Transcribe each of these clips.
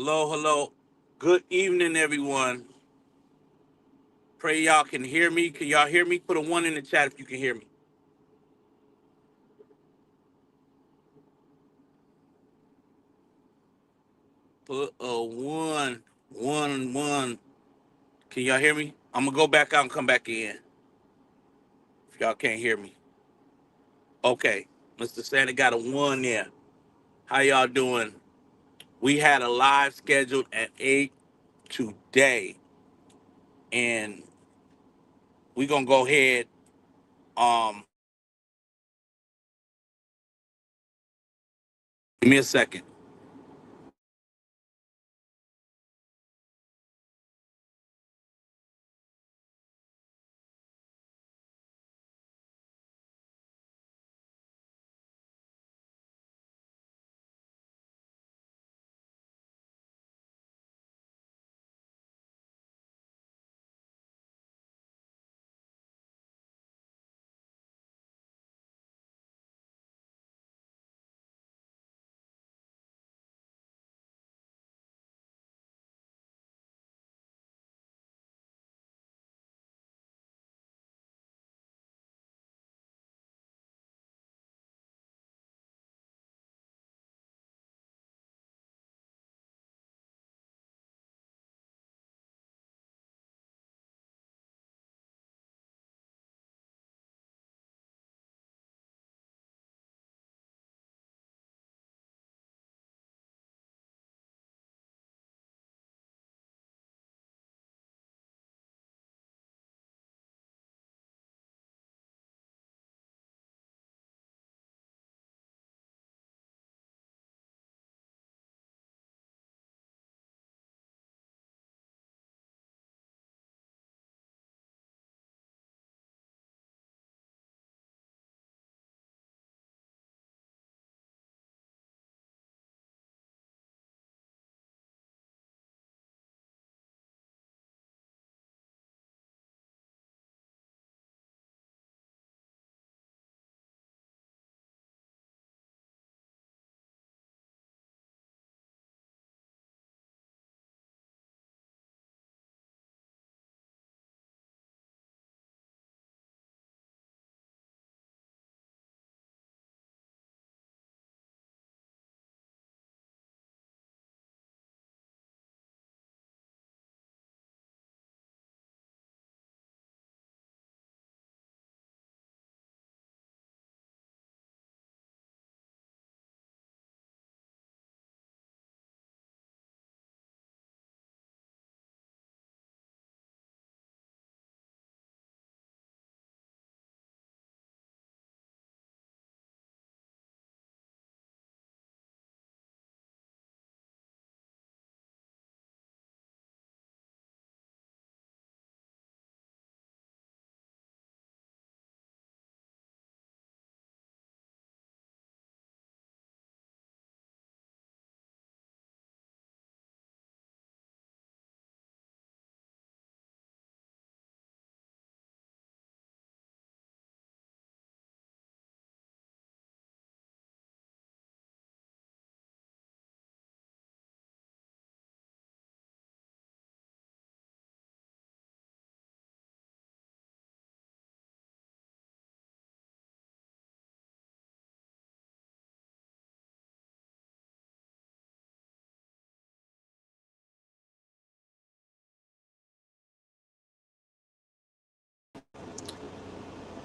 Hello, hello. Good evening, everyone. Pray y'all can hear me. Can y'all hear me? Put a one in the chat if you can hear me. Put a one, one, one. Can y'all hear me? I'm gonna go back out and come back in. If y'all can't hear me. Okay. Mr. Santa got a one there. How y'all doing? We had a live scheduled at 8 today. And we gonna go ahead. Um, Give me a second.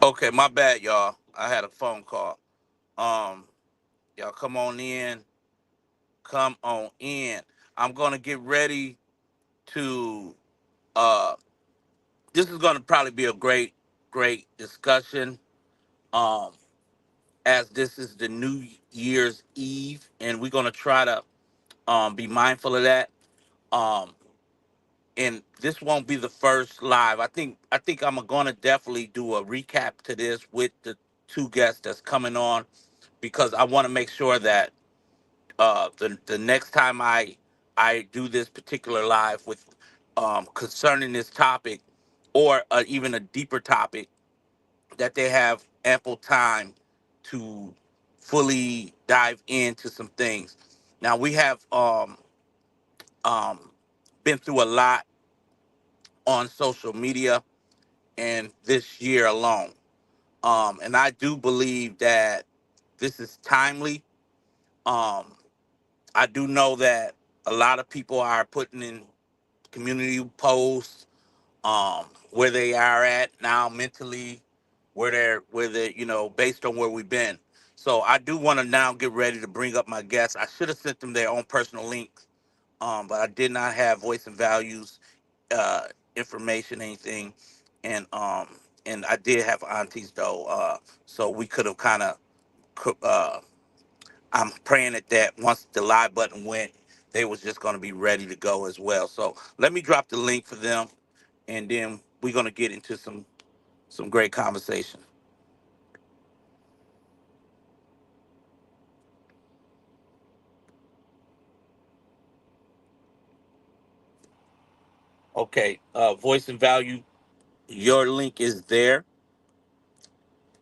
Okay, my bad, y'all. I had a phone call. Um, y'all come on in. Come on in. I'm gonna get ready to uh this is gonna probably be a great discussion. Um as this is the New Year's Eve and we're gonna try to be mindful of that. Um and this won't be the first live. I think I'm gonna definitely do a recap to this with the two guests that's coming on because I wanna make sure that the next time I do this particular live with concerning this topic or even a deeper topic that they have ample time to fully dive into some things. Now we have Um, been through a lot on social media and this year alone. And I do believe that this is timely. Um, I do know that a lot of people are putting in community posts, where they are at now mentally, where they're, based on where we've been. So I do want to now get ready to bring up my guests. I should have sent them their own personal links, but I did not have voice and values uh, information, anything, and I did have aunties though, so we could have kind of. I'm praying that once the live button went, they was just going to be ready to go as well. So let me drop the link for them, and then we're going to get into some great conversation. Okay, voice and value, your link is there.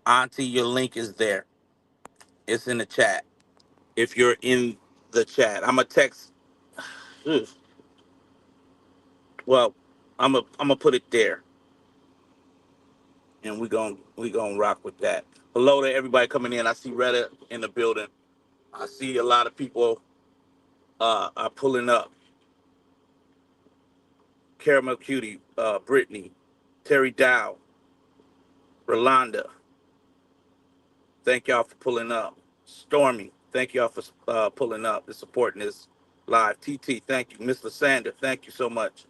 Auntie, your link is there. It's in the chat. If you're in the chat, I'm a text. ugh, Well, I'm gonna put it there, and we gonna rock with that. Hello to everybody coming in. I see Retta in the building. I see a lot of people are pulling up. Caramel Cutie, Brittany, Terry Dow, Rolanda. Thank y'all for pulling up. Stormy, thank y'all for pulling up and supporting this live. TT, thank you. Miss Lysander, thank you so much.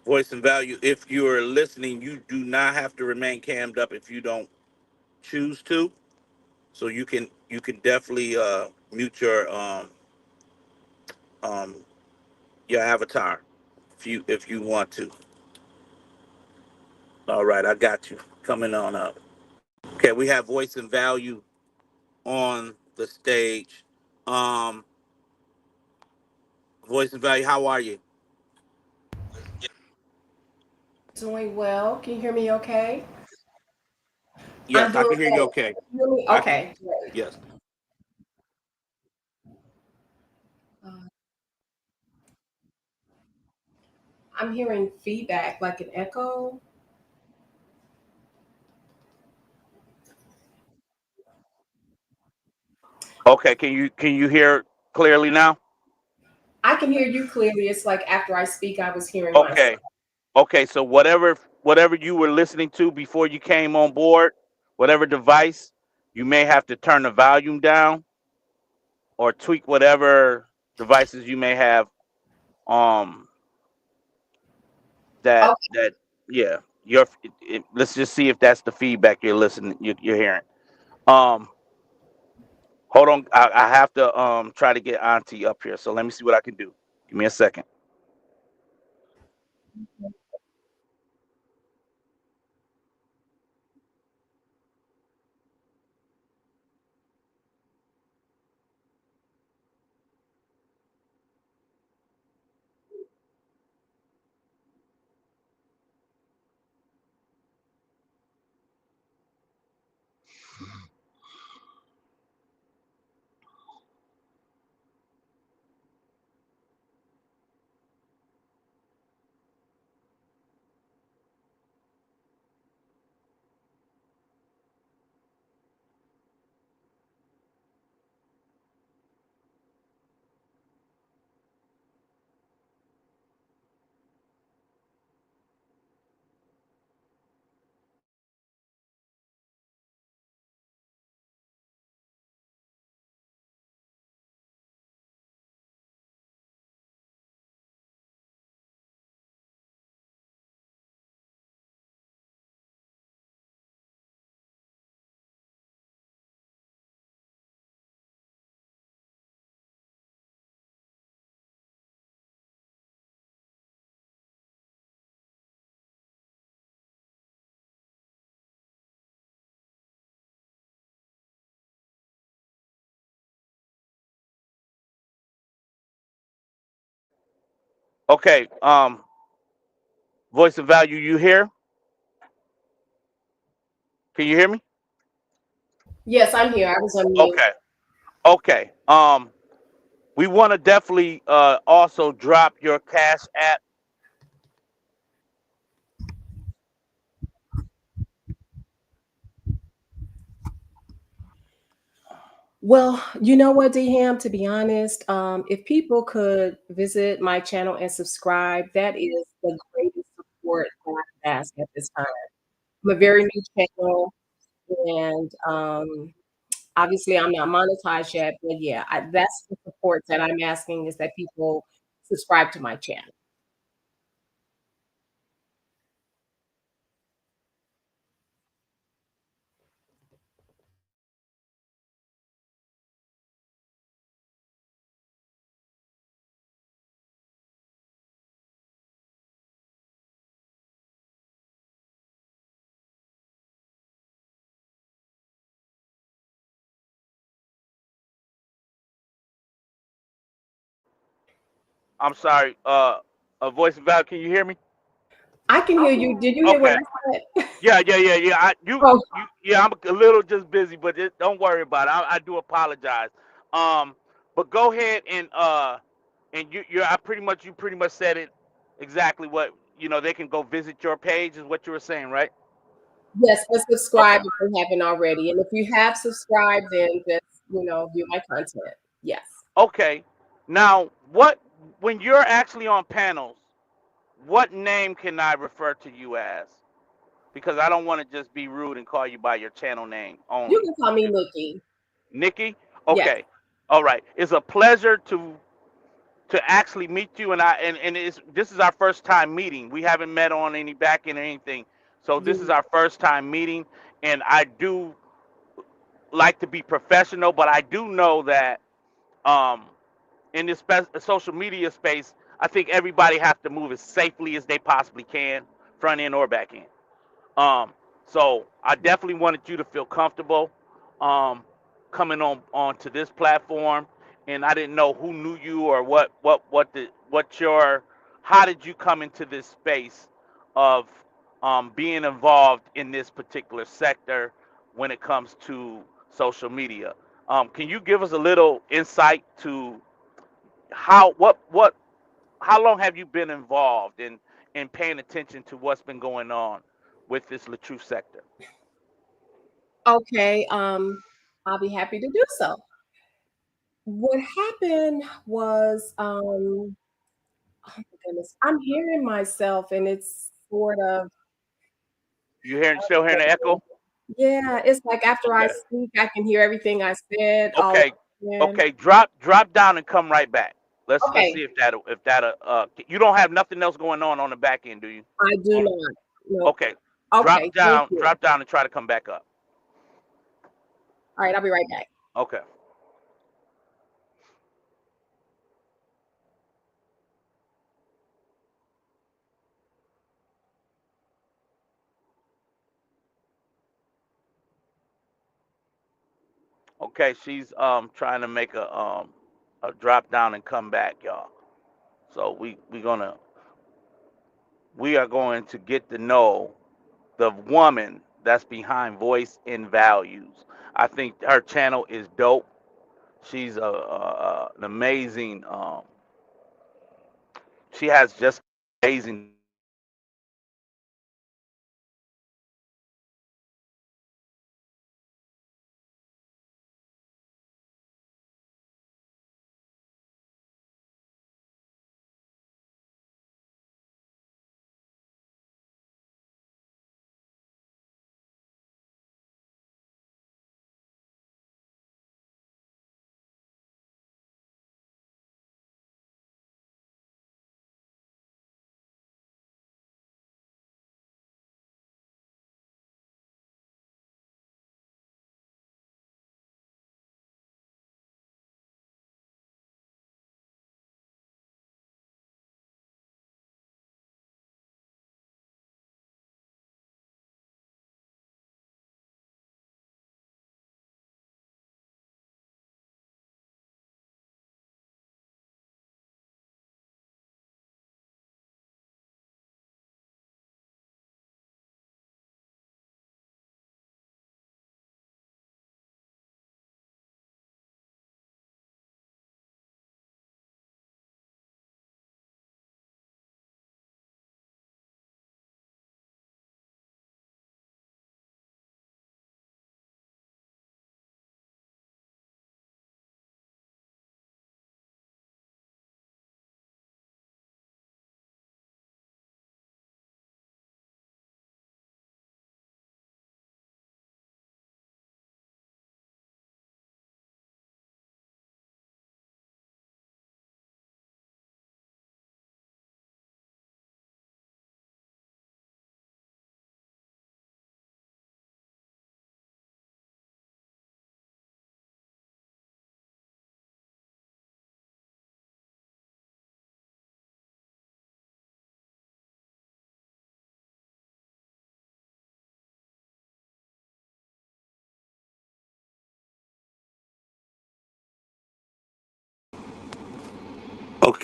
Voice and value. If you are listening, you do not have to remain cammed up if you don't choose to. So you can definitely mute um your avatar if you want to. All right, I got you. Coming on up. Okay, we have voice and value on the stage. Um, voice and value, how are you? Doing well. Can you hear me okay? I'm Yes, I doing can hear you. well. Okay, Can you hear me? I can. Okay, great. Yes. Uh, I'm hearing feedback like an echo. Okay, can you hear clearly now? I can hear you clearly. It's like after I speak, I was hearing myself. Okay. Okay, so whatever you were listening to before you came on board, whatever device, you may have to turn the volume down or tweak whatever devices you may have um that yeah, let's just see if that's the feedback you're hearing. Um hold on, I have to try to get Auntie up here. So let me see what I can do. Give me a second. Okay. Voice of value. You here? Can you hear me? Yes, I'm here. I was on mute. Okay. Okay. We want to definitely also drop your cash app. Well, you know what, Ham, to be honest, if people could visit my channel and subscribe, that is the greatest support that I can ask at this time. I'm a very new channel, and obviously I'm not monetized yet, but yeah, that's the support that I'm asking is that people subscribe to my channel. I'm sorry. Voice of value. Can you hear me? I can hear you. Did you hear what Okay. I said? Yeah. Oh, Yeah. I'm a little just busy, but don't worry about it. I do apologize. Um, but go ahead and you pretty much said it exactly what they can go visit your page is what you were saying, right? yes, but subscribe Okay. if you haven't already. And if you have subscribed, then just, view my content. Yes. Okay. Now, what when you're actually on panels, what name can I refer to you as? Because I don't want to just be rude and call you by your channel name You only. can call me Nikki. Nikki? Yes. Okay. All right. It's a pleasure to actually meet you and this is our first time meeting. We haven't met on any back end or anything. So this is You, our first time meeting and I do like to be professional, but I do know that um in this social media space, I think everybody has to move as safely as they possibly can, front end or back end. Um, so I definitely wanted you to feel comfortable um, coming on onto this platform, and I didn't know who knew you or what your how did you come into this space of being involved in this particular sector when it comes to social media. Can you give us a little insight to how long have you been involved in paying attention to what's been going on with this Latrue sector? okay. I'll be happy to do so. What happened was, oh my goodness, I'm hearing myself, and it's sort of, You hearing still hearing the echo? yeah, it's like after I Okay. speak, I can hear everything I said all Okay. over again. Okay. Drop down and come right back. Let's Okay, see if that you don't have nothing else going on the back end, do you? I do On not. No. okay. Okay, thank you. Drop down and try to come back up. All right, I'll be right back. Okay. Okay, she's trying to make a drop down and come back, y'all. So we are going to get to know the woman that's behind Voice in Values. I think her channel is dope. She's an amazing. She has just amazing.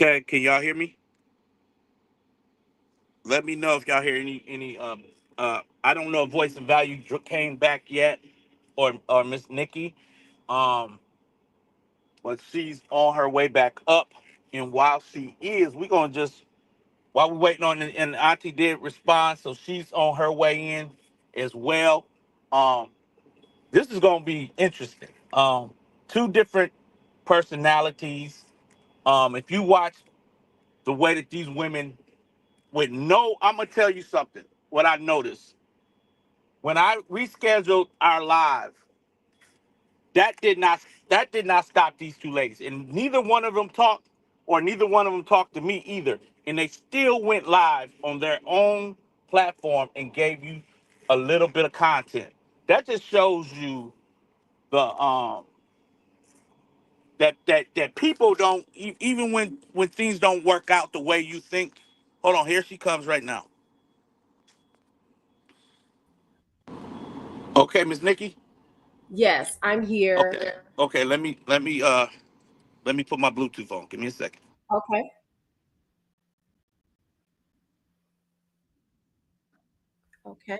Okay, can y'all hear me? Let me know if y'all hear any. I don't know if Voice and Value came back yet, or Miss Nikki. Um, but she's on her way back up. And while she is, we're gonna just while we're waiting on and Auntie did respond, so she's on her way in as well. Um, this is gonna be interesting. Two different personalities. If you watch the way that these women with no, I'm gonna tell you something. What I noticed when I rescheduled our live, that did not that did not stop these two ladies, and neither one of them talked, or neither one of them talked to me either, and they still went live on their own platform and gave you a little bit of content. That just shows you the that people don't even when things don't work out the way you think. Hold on, here she comes right now. Okay, Miss Nikki. Yes, I'm here. Okay. Okay, let me put my Bluetooth on. Give me a second. Okay. Okay.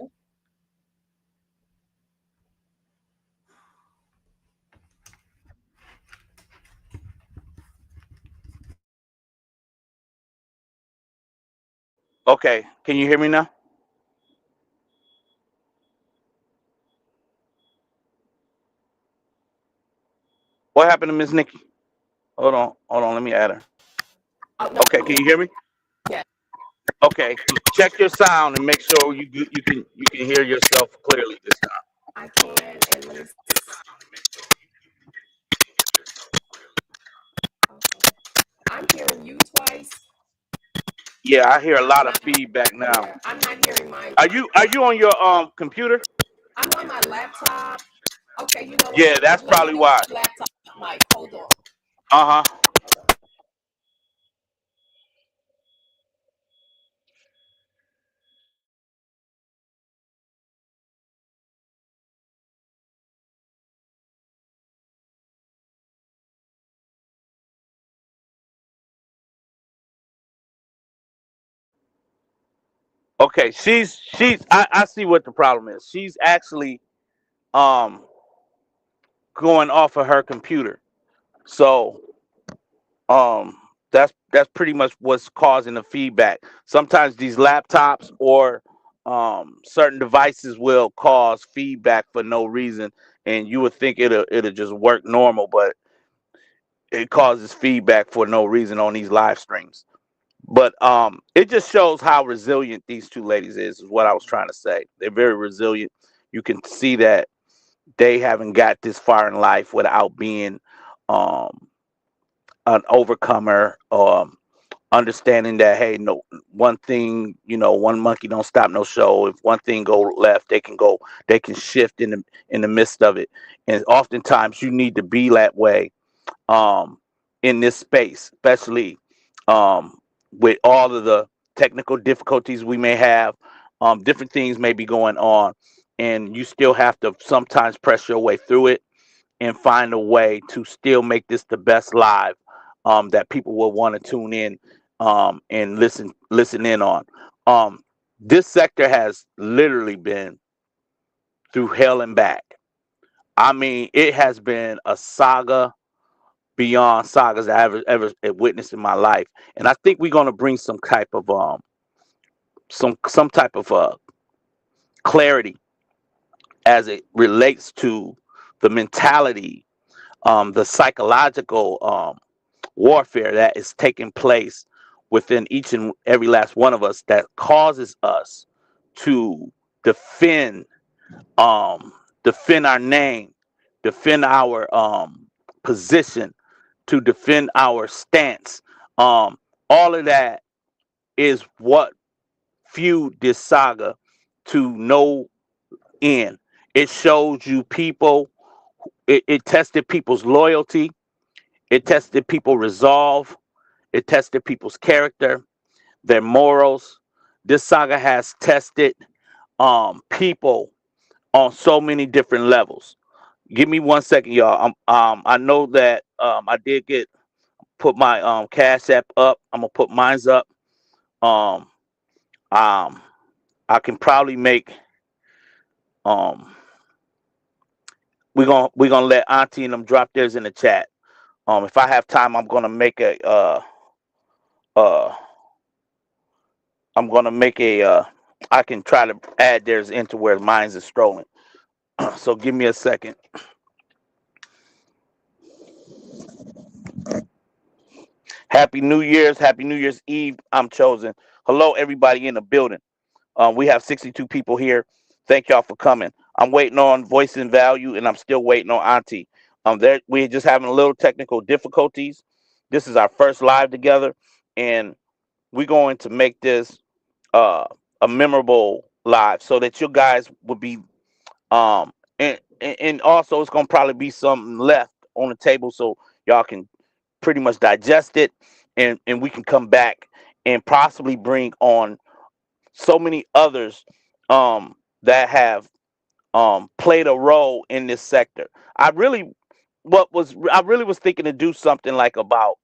Okay, can you hear me now? What happened to Miss Nikki? Hold on, let me add her. Oh, no, Okay, can you hear me? yes, Okay, check your sound and make sure you can hear yourself clearly this time. I can. And let me okay. I'm hearing you twice. Yeah, I hear a I'm lot of not, feedback now. yeah, I'm not hearing mine. Are you on your computer? I'm on my laptop. Okay, you know Yeah, what? that's Let me probably use why. my laptop mic. Hold on. Uh huh. Okay, she's I see what the problem is. She's actually um going off of her computer. So um that's pretty much what's causing the feedback. Sometimes these laptops or certain devices will cause feedback for no reason, and you would think it'll just work normal, but it causes feedback for no reason on these live streams. But it just shows how resilient these two ladies is what I was trying to say. They're very resilient. You can see that they haven't got this far in life without being um an overcomer, understanding that, hey, no, one thing, one monkey don't stop no show. If one thing go left, they can shift in the midst of it. And oftentimes you need to be that way um in this space, especially um with all of the technical difficulties we may have. Different things may be going on, and you still have to sometimes press your way through it and find a way to still make this the best live that people will want to tune in and listen in on. Um, this sector has literally been through hell and back. I mean, it has been a saga beyond sagas I ever witnessed in my life, and I think we're gonna bring some type of some type of clarity as it relates to the mentality, the psychological warfare that is taking place within each and every last one of us that causes us to defend um defend our name, defend our position, to defend our stance. All of that is what fueled this saga to no end. It showed you people, it tested people's loyalty, it tested people's resolve, it tested people's character, their morals. This saga has tested people on so many different levels. Give me one second, y'all. I know that I did get put my Cash App up. I'm gonna put mine's up. Um, um, I can probably make um. We're gonna let Auntie and them drop theirs in the chat. If I have time, I'm gonna make a uh I'm gonna make a I can try to add theirs into where mine's is strolling. So give me a second. Happy New Year's Eve. I'm chosen. Hello, everybody in the building. We have 62 people here. Thank y'all for coming. I'm waiting on Voice and Value, and I'm still waiting on Auntie. There we're just having a little technical difficulties. This is our first live together, and we're going to make this uh, a memorable live so that you guys would be and also it's gonna probably be something left on the table so y'all can pretty much digest it, and we can come back and possibly bring on so many others that have played a role in this sector. I really was thinking to do something like about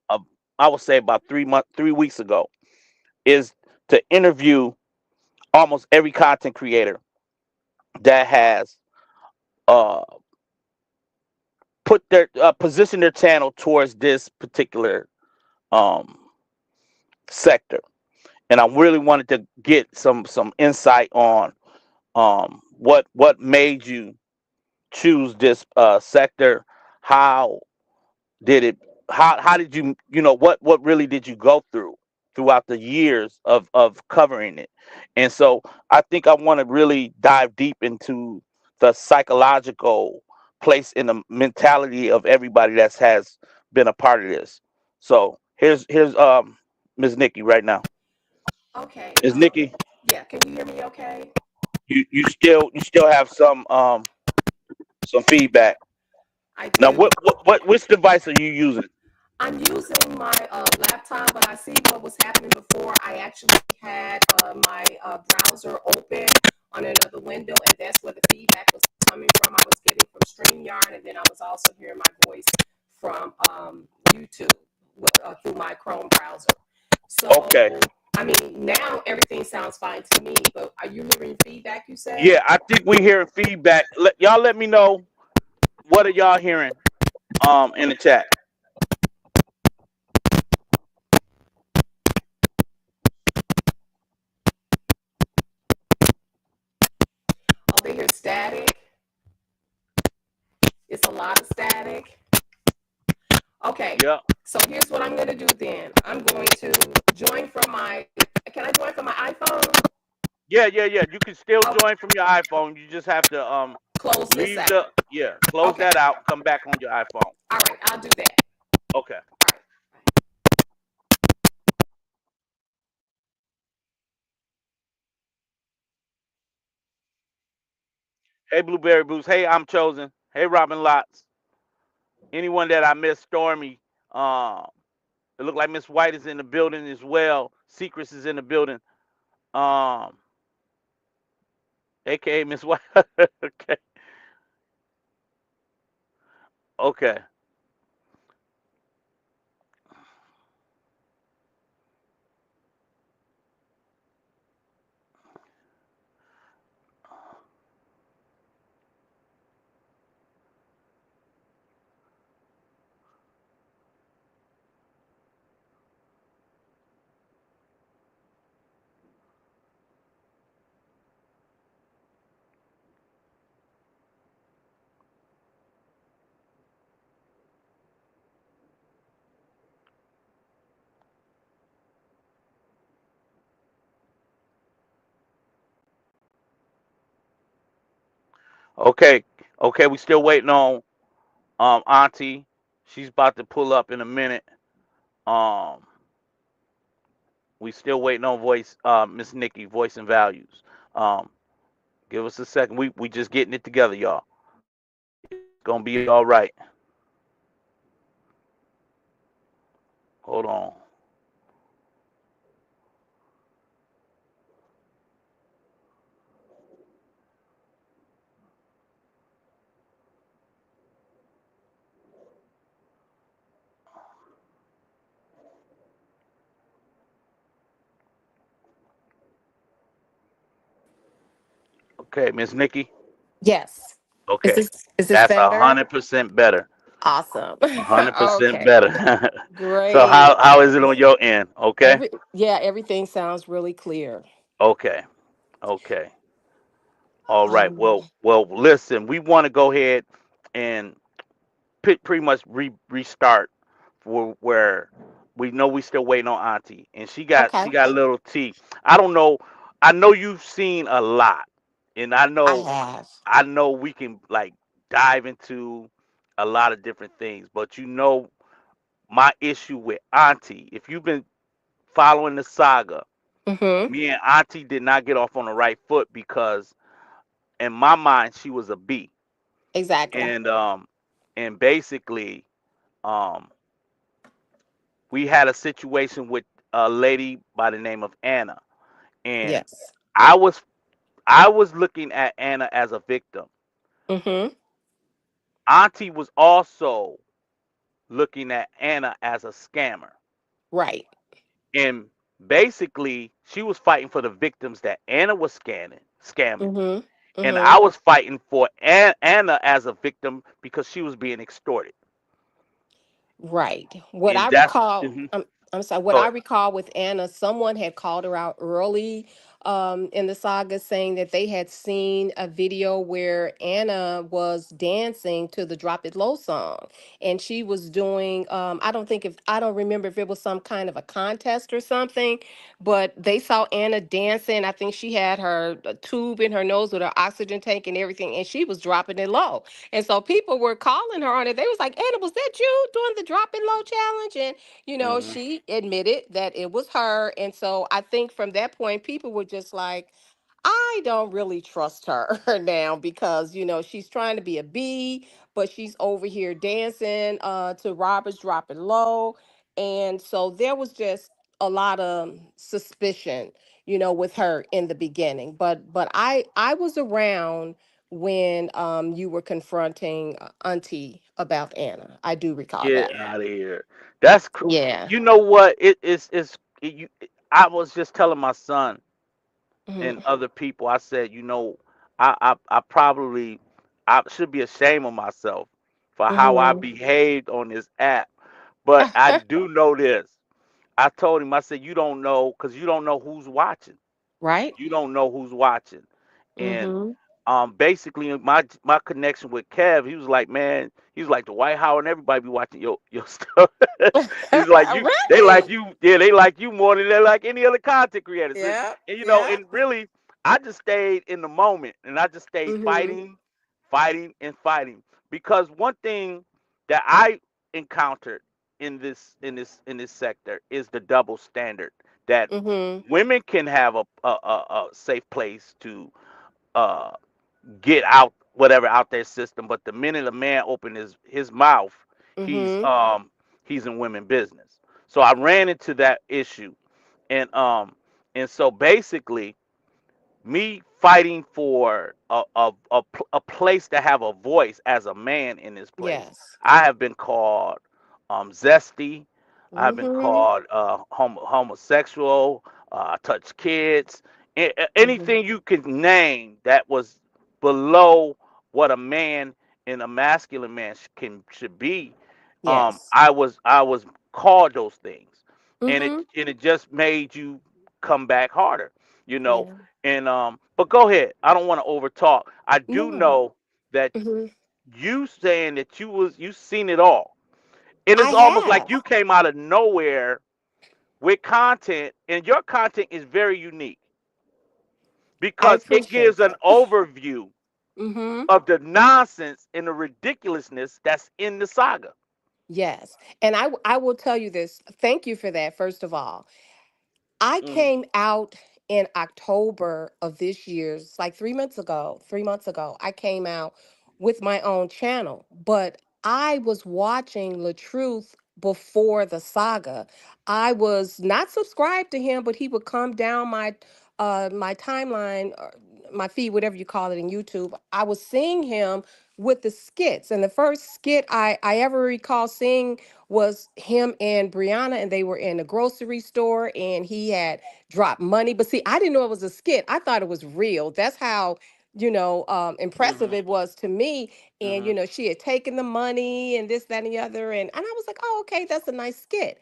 I would say about 3 weeks ago, is to interview almost every content creator that has uh put their position their channel towards this particular um sector. And I really wanted to get some insight on what made you choose this sector. How did it how did what really did you go throughout the years of covering it? And so I think I want to really dive deep into the psychological place in the mentality of everybody that has been a part of this. So here's Ms. Nikki right now. Okay. Ms. Nikki, Yeah. Can you hear me? Okay. you still have some feedback. I Now do. which device are you using? I'm using my laptop, but I see what was happening before. I actually had my browser open on another window, and that's where the feedback was coming from. I was getting from StreamYard, and then I was also hearing my voice from YouTube through my Chrome browser. So, Okay. I mean, now everything sounds fine to me, but are you hearing feedback, you said? Yeah, I think we hearing feedback. Y'all let me know what are y'all hearing in the chat. Oh, they hear static. It's a lot of static. Okay, Yeah. so here's what I'm going to do then. I'm going to join from my, can I join from my iPhone? Yeah. You can still Oh, join from your iPhone. You just have to close this leave the out. close Okay, that out, come back on your iPhone. all right, I'll do that. Okay. All right. Hey Blueberry Boost. Hey, I'm chosen. Hey Robin Lots. Anyone that I missed, Stormy. Um it looked like Miss White is in the building as well. Secrets is in the building. Um AKA Miss White. Okay. Okay. Okay. Okay, we still waiting on Auntie. She's about to pull up in a minute. Um, we still waiting on voice, Miss Nikki, voice and values. Um, give us a second. We just getting it together, y'all. It's gonna be all right. Hold on. Okay, Miss Nikki. Yes. Is Okay, this that's better? 100% better. Awesome. 100% Okay. better. So Great. how is it on your end? Okay. Everything sounds really clear. Okay. Okay. All right. Um, Well. Listen, we want to go ahead and pretty much restart for where we know we still waiting on Auntie, and okay. she got a little tea. I don't know. I know you've seen a lot, and I have. I know we can like dive into a lot of different things, but my issue with Auntie. If you've been following the saga, Mm-hmm. me and Auntie did not get off on the right foot because in my mind she was a B, Exactly. and basically um we had a situation with a lady by the name of Anna, and Yes. I was I was looking at Anna as a victim. Mm-hmm. Auntie was also looking at Anna as a scammer, Right. and basically she was fighting for the victims that Anna was scamming, Mm-hmm. and Mm-hmm. I was fighting for Anna as a victim because she was being extorted, Right. What I and that's recall, I'm sorry, what go I ahead. recall with Anna, someone had called her out early in the saga saying that they had seen a video where Anna was dancing to the Drop It Low song. And she was doing, I don't remember if it was some kind of a contest or something, but they saw Anna dancing. I think she had her tube in her nose with her oxygen tank and everything, and she was dropping it low. And so people were calling her on it. They was like, Anna, was that you doing the drop it low challenge? And, Hmm. she admitted that it was her. And so I think from that point, people were just like, I don't really trust her now because, she's trying to be a bee, but she's over here dancing to Robert's Drop It Low. And so there was just a lot of suspicion, with her in the beginning. But I was around when you were confronting Auntie about Anna. I do recall Get that. out of here. That's Yeah. you know what I was just telling my son and Mhm. other people. I said, I probably I should be ashamed of myself for how I Mhm. behaved on this app, but I do know this. I told him, I said, you don't know because you don't know who's watching. Right? You don't know who's watching, and Mhm. basically my connection with Kev, he was like, man, he was like the White House and everybody be watching your stuff. He's like they like Really? you, yeah, they like you more than they like any other content creators. And, Yeah. and Yeah. and really, I just stayed in the moment and I just stayed Mhm. fighting and fighting because one thing that I encountered in this sector is the double standard that Mhm. women can have a safe place to uh get out whatever out their system, but the minute a man open his mouth, he's Mhm. um he's in women business. So I ran into that issue, and so basically me fighting for a place to have a voice as a man in this place. Yes. I have been called zesty. I've been Mhm. called homosexual, touch kids, Mhm. anything you could name that was below what a man and a masculine man should be. Yes. I was called those things, Mhm. and it just made you come back harder, you know. Yeah. And but go ahead. I don't want to over talk. I do No. know that Mhm. you saying that you seen it all, and I it's almost like you have. came out of nowhere with content, and your content is very unique I because it appreciate gives an that. overview Mhm. of the nonsense and the ridiculousness that's in the saga. Yes. And I will tell you this. Thank you for that first of all. I Hmm. came out in October of this year. It's like 3 months ago. 3 months ago, I came out with my own channel, but I was watching La Truth before the saga. I was not subscribed to him, but he would come down my timeline, or my feed, whatever you call it in YouTube. I was seeing him with the skits, and the first skit I ever recall seeing was him and Brianna, and they were in a grocery store, and he had dropped money. But see, I didn't know it was a skit. I thought it was real. That's how impressive Mhm. it was to me. And Mhm. she had taken the money and this, that, and the other, and I was like, oh, okay, that's a nice skit.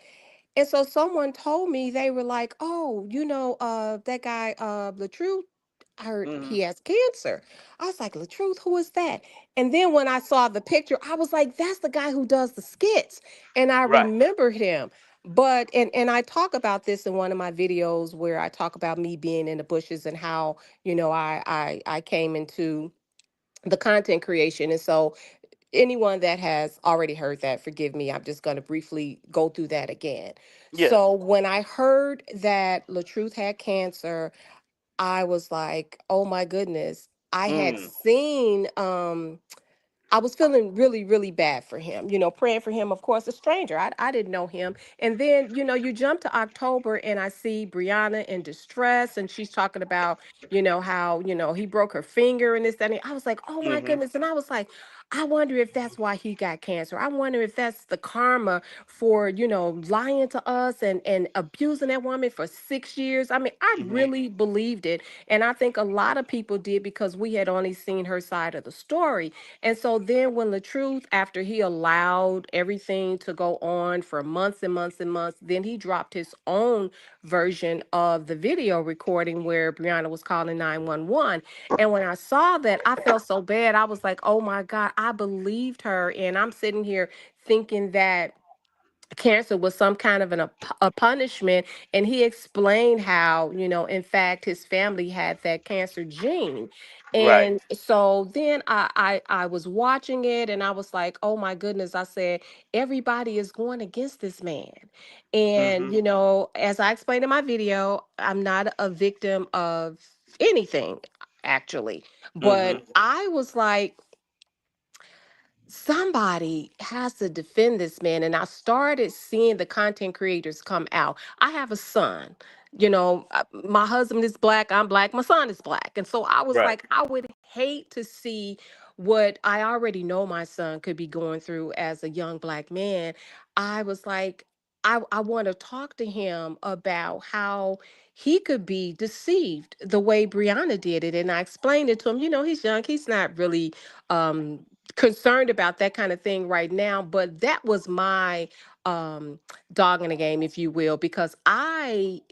And so someone told me, they were like, "Oh, that guy, Latruth, I heard Mhm. he has cancer." I was like, "Latruth, who is that?" And then when I saw the picture, I was like, "That's the guy who does the skits," and I Right. remembered him. But and I talk about this in one of my videos where I talk about me being in the bushes and how I came into the content creation. And so anyone that has already heard that, forgive me. I'm just going to briefly go through that again. Yeah. So when I heard that LaTruth had cancer, I was like, oh my goodness. I had Mm. seen I was feeling really, really bad for him, praying for him, of course, a stranger. I didn't know him. And then, you jump to October and I see Brianna in distress and she's talking about, how, he broke her finger and this, that, and I was like, oh my Mhm. goodness. And I was like, I wonder if that's why he got cancer. I wonder if that's the karma for, lying to us and abusing that woman for 6 years. I mean, I Mhm. really believed it. And I think a lot of people did because we had only seen her side of the story. And so then when the truth, after he allowed everything to go on for months and months and months, then he dropped his own version of the video recording where Brianna was calling 911. And when I saw that, I felt so bad. I was like, oh my God, I believed her. And I'm sitting here thinking that cancer was some kind of a punishment. And he explained how, in fact his family had that cancer gene. Right. And so then I was watching it and I was like, oh my goodness. I said, everybody is going against this man. And Mhm. as I explained in my video, I'm not a victim of anything, actually. But Mhm. I was like, somebody has to defend this man. And I started seeing the content creators come out. I have a son. My husband is black, I'm black, my son is black. And so I was Right. like, I would hate to see what I already know my son could be going through as a young black man. I was like, I want to talk to him about how he could be deceived the way Brianna did it. And I explained it to him. He's young, he's not really um concerned about that kind of thing right now, but that was my um dog in the game, if you will, because I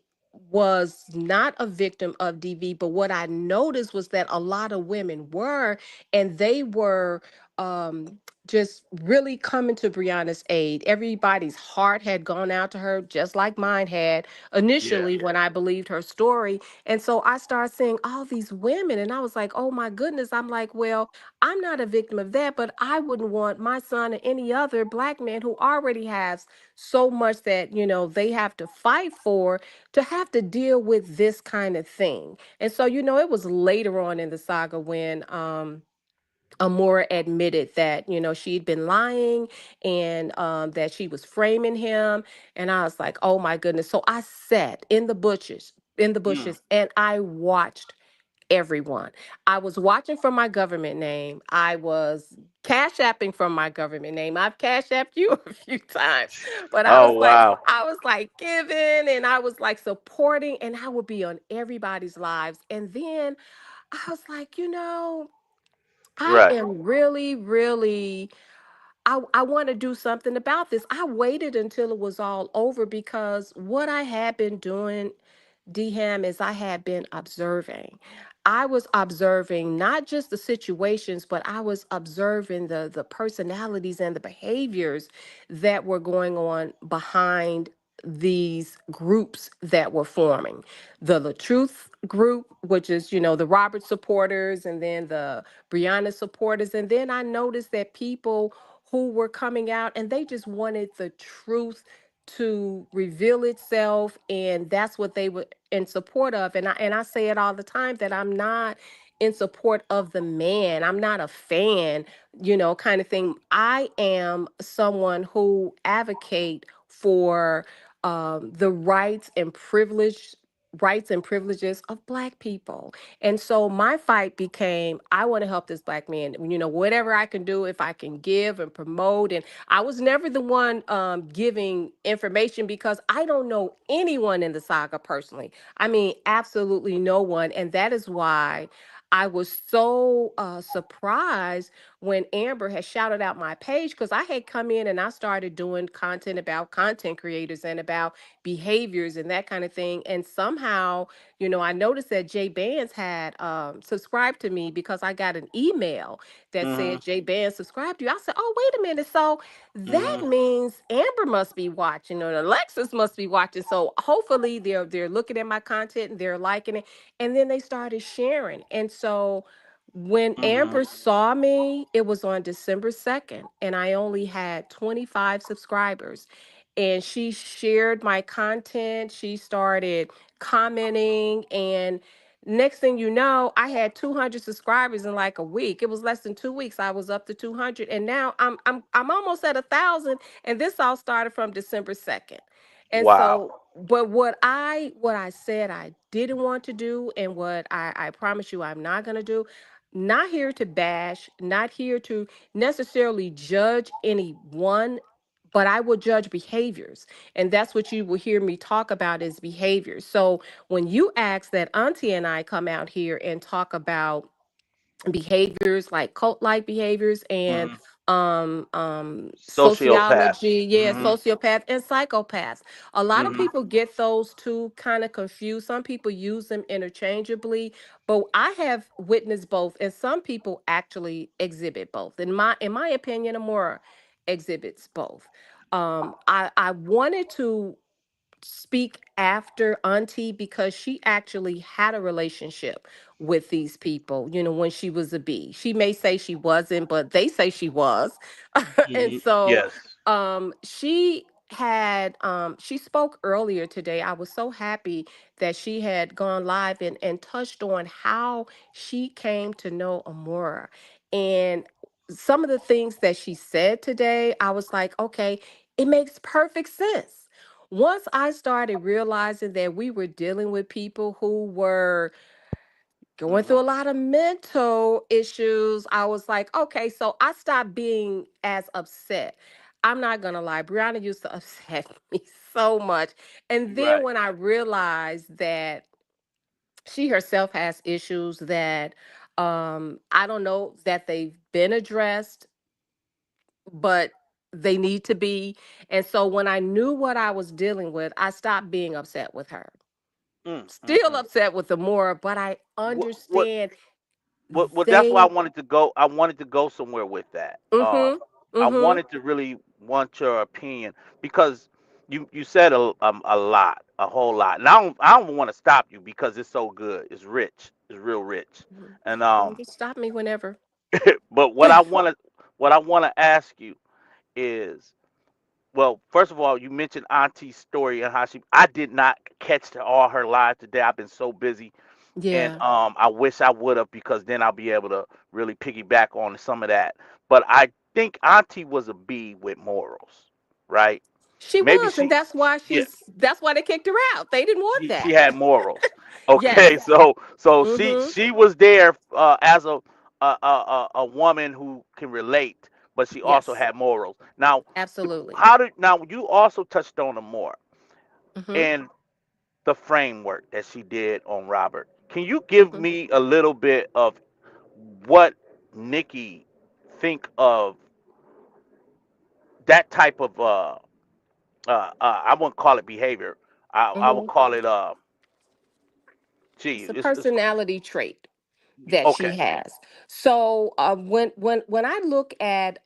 was not a victim of DV, but what I noticed was that a lot of women were, and they were just really coming to Brianna's aid. Everybody's heart had gone out to her, just like mine had Yeah. initially when I believed her story. And so I started seeing all these women, and I was like, oh my goodness. I'm like, well, I'm not a victim of that, but I wouldn't want my son or any other black man who already has so much that, they have to fight for to have to deal with this kind of thing. And so, it was later on in the saga when Amora admitted that, she'd been lying and that she was framing him. And I was like, oh my goodness. So I sat in the Mm. bushes, and I watched everyone. I was watching from my government name. I was cash apping from my government name. I've cash apped you a few times, but Oh wow. I was like giving and I was like supporting, and I would be on everybody's lives. And then I was like, I Right. am really, really I want to do something about this. I waited until it was all over because what I had been doing, Dham, is I had been observing. I was observing not just the situations, but I was observing the personalities and the behaviors that were going on behind these groups that were forming. The Truth group, which is, the Robert supporters, and then the Brianna supporters. And then I noticed that people who were coming out and they just wanted the truth to reveal itself, and that's what they were in support of. And I say it all the time that I'm not in support of the man. I'm not a fan, kind of thing. I am someone who advocate for the rights and privileges of black people. And so my fight became, I want to help this black man, whatever I can do, if I can give and promote. And I was never the one giving information because I don't know anyone in the saga personally. I mean, absolutely no one. And that is why I was so surprised when Amber had shouted out my page, because I had come in and I started doing content about content creators and about behaviors and that kind of thing. And somehow, I noticed that Jay Bands had subscribed to me, because I got an email that Mm-hmm. said Jay Bands subscribed to you. I said, oh, wait a minute. So that Mm-hmm. means Amber must be watching, or Alexis must be watching. So hopefully they're looking at my content and they're liking it. And then they started sharing. And so when Mm-hmm. Amber saw me, it was on December 2nd, and I only had 25 subscribers. And she shared my content. She started commenting, and next thing you know, I had 200 subscribers in like a week. It was less than 2 weeks. I was up to 200, and now I'm almost at 1,000. And this all started from December 2nd. And Wow. so, but what I said I didn't want to do, and what I promise you I'm not gonna do, not here to bash, not here to necessarily judge anyone, but I will judge behaviors. And that's what you will hear me talk about, is behaviors. So when you ask that Auntie and I come out here and talk about behaviors like cult-like behaviors and Mm-hmm. Sociopath. sociology, yeah, Mm-hmm. sociopath and psychopaths. A lot of Mm-hmm. people get those two kind of confused. Some people use them interchangeably, but I have witnessed both, and some people actually exhibit both. In my opinion, Amora exhibits both. I wanted to speak after Auntie, because she actually had a relationship with these people, when she was a bee. She may say she wasn't, but they say she was. And Mm-hmm. so Yes. she spoke earlier today. I was so happy that she had gone live and touched on how she came to know Amora. And some of the things that she said today, I was like, okay, it makes perfect sense. Once I started realizing that we were dealing with people who were going Mm-hmm. through a lot of mental issues, I was like, okay, so I stopped being as upset. I'm not gonna lie, Brianna used to upset me so much. And then Right. when I realized that she herself has issues that I don't know that they've been addressed, but they need to be. And so when I knew what I was dealing with, I stopped being upset with her. Still Mm-hmm. upset with Amora, but I What understand well, that's why I they. wanted to go. I wanted to go somewhere with that. Mm-hmm. I Mm-hmm. wanted to really want your opinion because you said a lot, a whole lot, and I don't want to stop you because it's so good. It's rich. It's real rich, and You can stop me whenever. but what I want to ask you is, well, first of all, you mentioned Auntie's story and how I did not catch all her live today. I've been so busy, and Yeah. I wish I would have because then I'll be able to really piggyback on some of that. But I think Auntie was a bee with morals, right? She Maybe was, and she, that's why yeah, they kicked her out. They didn't want she that. had morals. Yes. Okay, so she Mm-hmm. she was there as a woman who can relate, but she also Yes. had morals. Now, Absolutely. now you also touched on them more Mm-hmm. and the framework that she did on Robert. Can you give Mm-hmm. me a little bit of what Nikki think of that type of I wouldn't call it behavior. I would Mm-hmm. call it gee It's a it's personality trait that she okay. has. So when I look at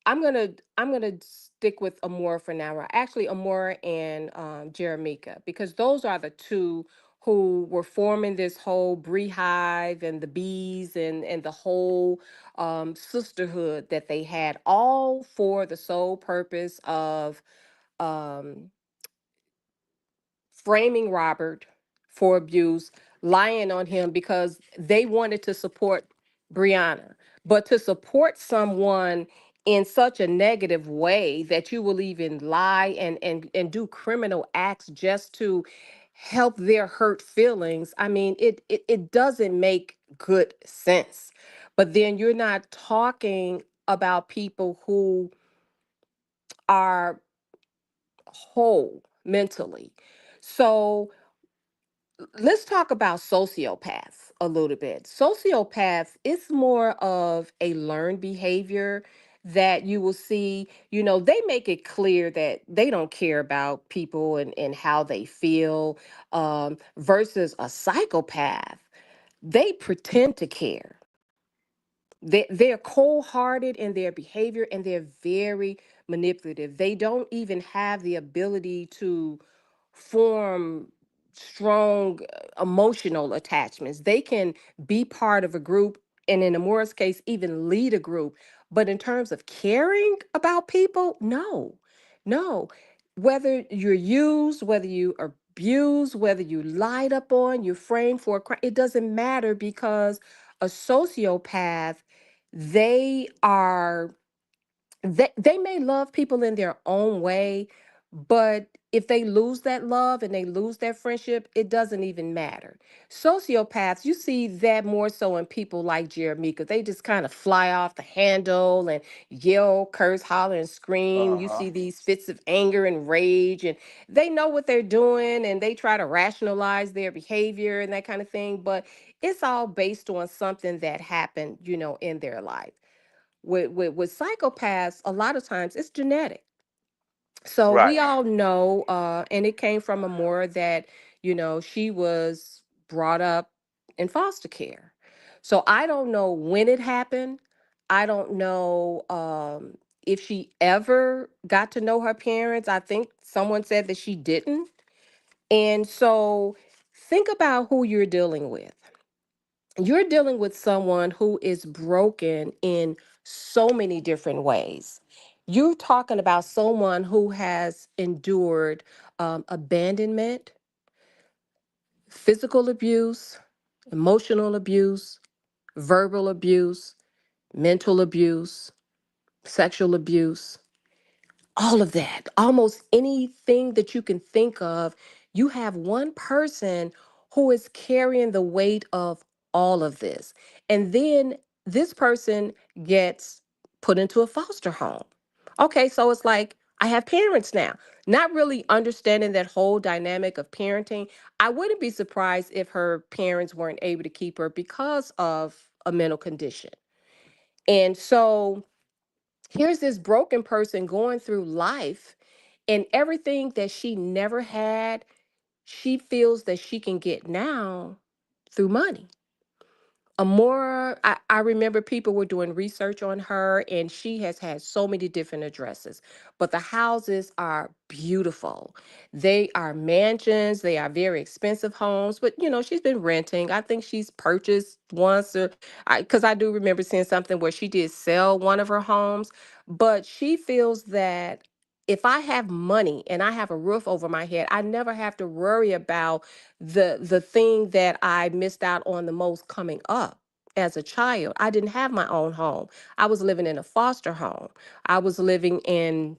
I'm gonna stick with Amora for now. Actually, Amora and Jeremica, because those are the two who were forming this whole beehive and the bees and the whole sisterhood that they had, all for the sole purpose of um, framing Robert for abuse, lying on him because they wanted to support Brianna. But to support someone in such a negative way that you will even lie and do criminal acts just to help their hurt feelings, I mean, it doesn't make good sense. But then you're not talking about people who are whole mentally. So let's talk about sociopaths a little bit. Sociopaths, it's more of a learned behavior that you will see. They make it clear that they don't care about people and how they feel, versus a psychopath. They pretend to care. They're cold-hearted in their behavior, and they're very manipulative. They don't even have the ability to form strong emotional attachments. They can be part of a group, and in Amora's case, even lead a group. But in terms of caring about people, no, no. Whether you're used, whether you are abused, whether you lied up on, you're framed for a crime, it doesn't matter, because a sociopath, they are they may love people in their own way, but if they lose that love and they lose that friendship, it doesn't even matter. Sociopaths, you see that more so in people like Jeremy, because they just kind of fly off the handle and yell, curse, holler, and scream. You Uh-huh. see these fits of anger and rage, and they know what they're doing, and they try to rationalize their behavior and that kind of thing, but it's all based on something that happened, in their life. With psychopaths, a lot of times it's genetic. So Right. we all know, and it came from Amora, that she was brought up in foster care. So I don't know when it happened. I don't know if she ever got to know her parents. I think someone said that she didn't. And so think about who you're dealing with. You're dealing with someone who is broken in so many different ways. You're talking about someone who has endured abandonment, physical abuse, emotional abuse, verbal abuse, mental abuse, sexual abuse, all of that, almost anything that you can think of. You have one person who is carrying the weight of all of this. And then this person gets put into a foster home. Okay, so it's like I have parents now, not really understanding that whole dynamic of parenting. I wouldn't be surprised if her parents weren't able to keep her because of a mental condition. And so here's this broken person going through life, and everything that she never had, she feels that she can get now through money. Amora, I remember people were doing research on her, and she has had so many different addresses. But the houses are beautiful. They are mansions, they are very expensive homes, but she's been renting. I think she's purchased once, or because I do remember seeing something where she did sell one of her homes. But she feels that if I have money and I have a roof over my head, I never have to worry about the thing that I missed out on the most coming up as a child. I didn't have my own home. I was living in a foster home. I was living in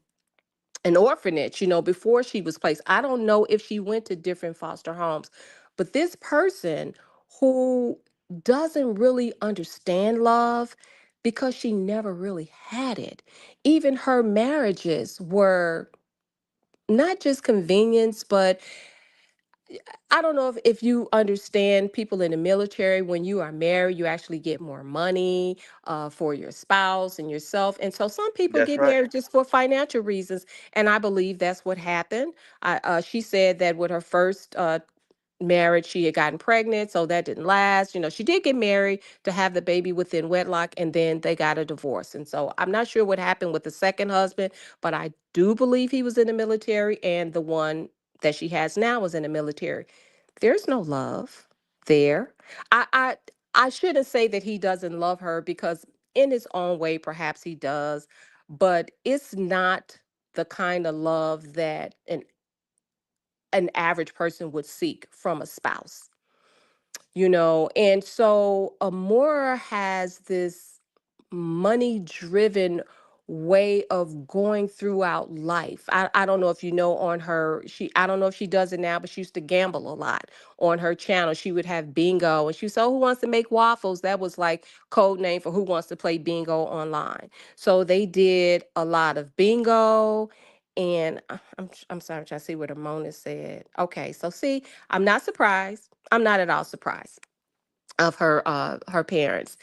an orphanage, before she was placed. I don't know if she went to different foster homes, but this person who doesn't really understand love because she never really had it. Even her marriages were not just convenience, but I don't know if you understand people in the military. When you are married, you actually get more money for your spouse and yourself. And so some people That's get right. married just for financial reasons. And I believe that's what happened. She said that with her first marriage, she had gotten pregnant, so that didn't last. She did get married to have the baby within wedlock, and then they got a divorce. And so I'm not sure what happened with the second husband, but I do believe he was in the military, and the one that she has now was in the military. There's no love there. I I I shouldn't say that he doesn't love her, because in his own way perhaps he does, but it's not the kind of love that an average person would seek from a spouse. And so Amora has this money driven way of going throughout life. I don't know if you know, on her, I don't know if she does it now, but she used to gamble a lot on her channel. She would have bingo, and she said, "Oh, who wants to make waffles?" That was like code name for who wants to play bingo online. So they did a lot of bingo, And I'm sorry, I'm trying to see what Ramona said. Okay, so see, I'm not surprised. I'm not at all surprised of her parents.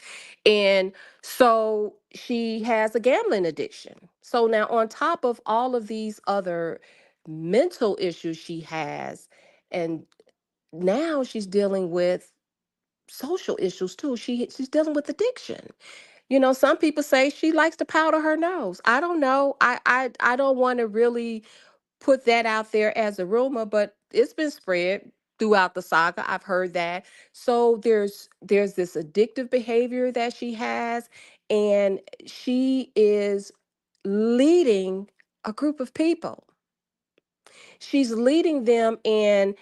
And so she has a gambling addiction. So now on top of all of these other mental issues she has, and now she's dealing with social issues too. She's dealing with addiction. You know, some people say she likes to powder her nose. I don't know. I don't want to really put that out there as a rumor, but it's been spread throughout the saga. I've heard that. So there's this addictive behavior that she has, and she is leading a group of people. She's leading them, and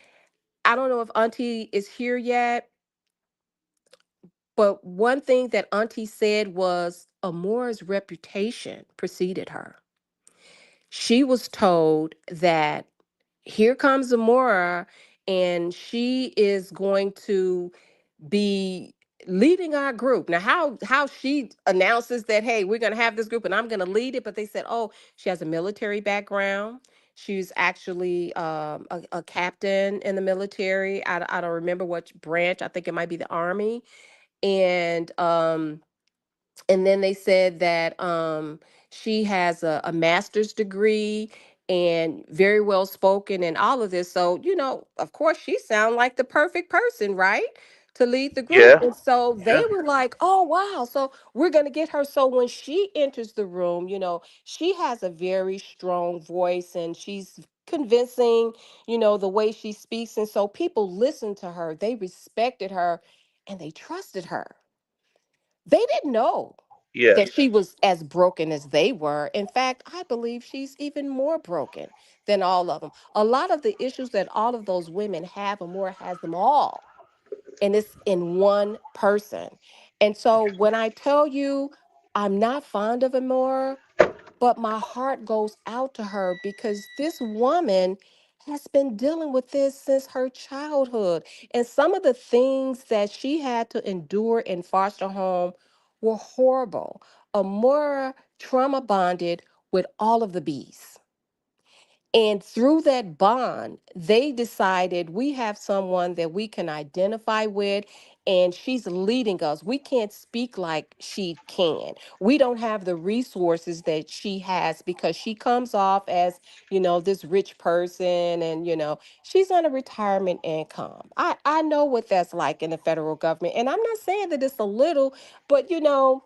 I don't know if Auntie is here yet, but one thing that Auntie said was Amora's reputation preceded her. She was told that here comes Amora, and she is going to be leading our group. Now, how she announces that, hey, we're going to have this group and I'm going to lead it, but they said, oh, she has a military background. She's actually a captain in the military. I don't remember which branch. I think it might be the Army. And then they said that she has a master's degree and very well spoken and all of this. So, you know, of course, she sounds like the perfect person, right? To lead the group. Yeah. And so they Yeah. were like, oh, wow. So we're going to get her. So when she enters the room, you know, she has a very strong voice and she's convincing, you know, the way she speaks. And so people listened to her, they respected her, and they trusted her. They didn't know Yeah. that she was as broken as they were. In fact, I believe she's even more broken than all of them. A lot of the issues that all of those women have, Amora has them all. And it's in one person. And so when I tell you I'm not fond of Amora, but my heart goes out to her because this woman has been dealing with this since her childhood. And some of the things that she had to endure in foster home were horrible. Amora trauma bonded with all of the bees. And through that bond, they decided we have someone that we can identify with, and she's leading us. We can't speak like she can. We don't have the resources that she has because she comes off as, you know, this rich person and, you know, she's on a retirement income. I know what that's like in the federal government. And I'm not saying that it's a little, but, you know,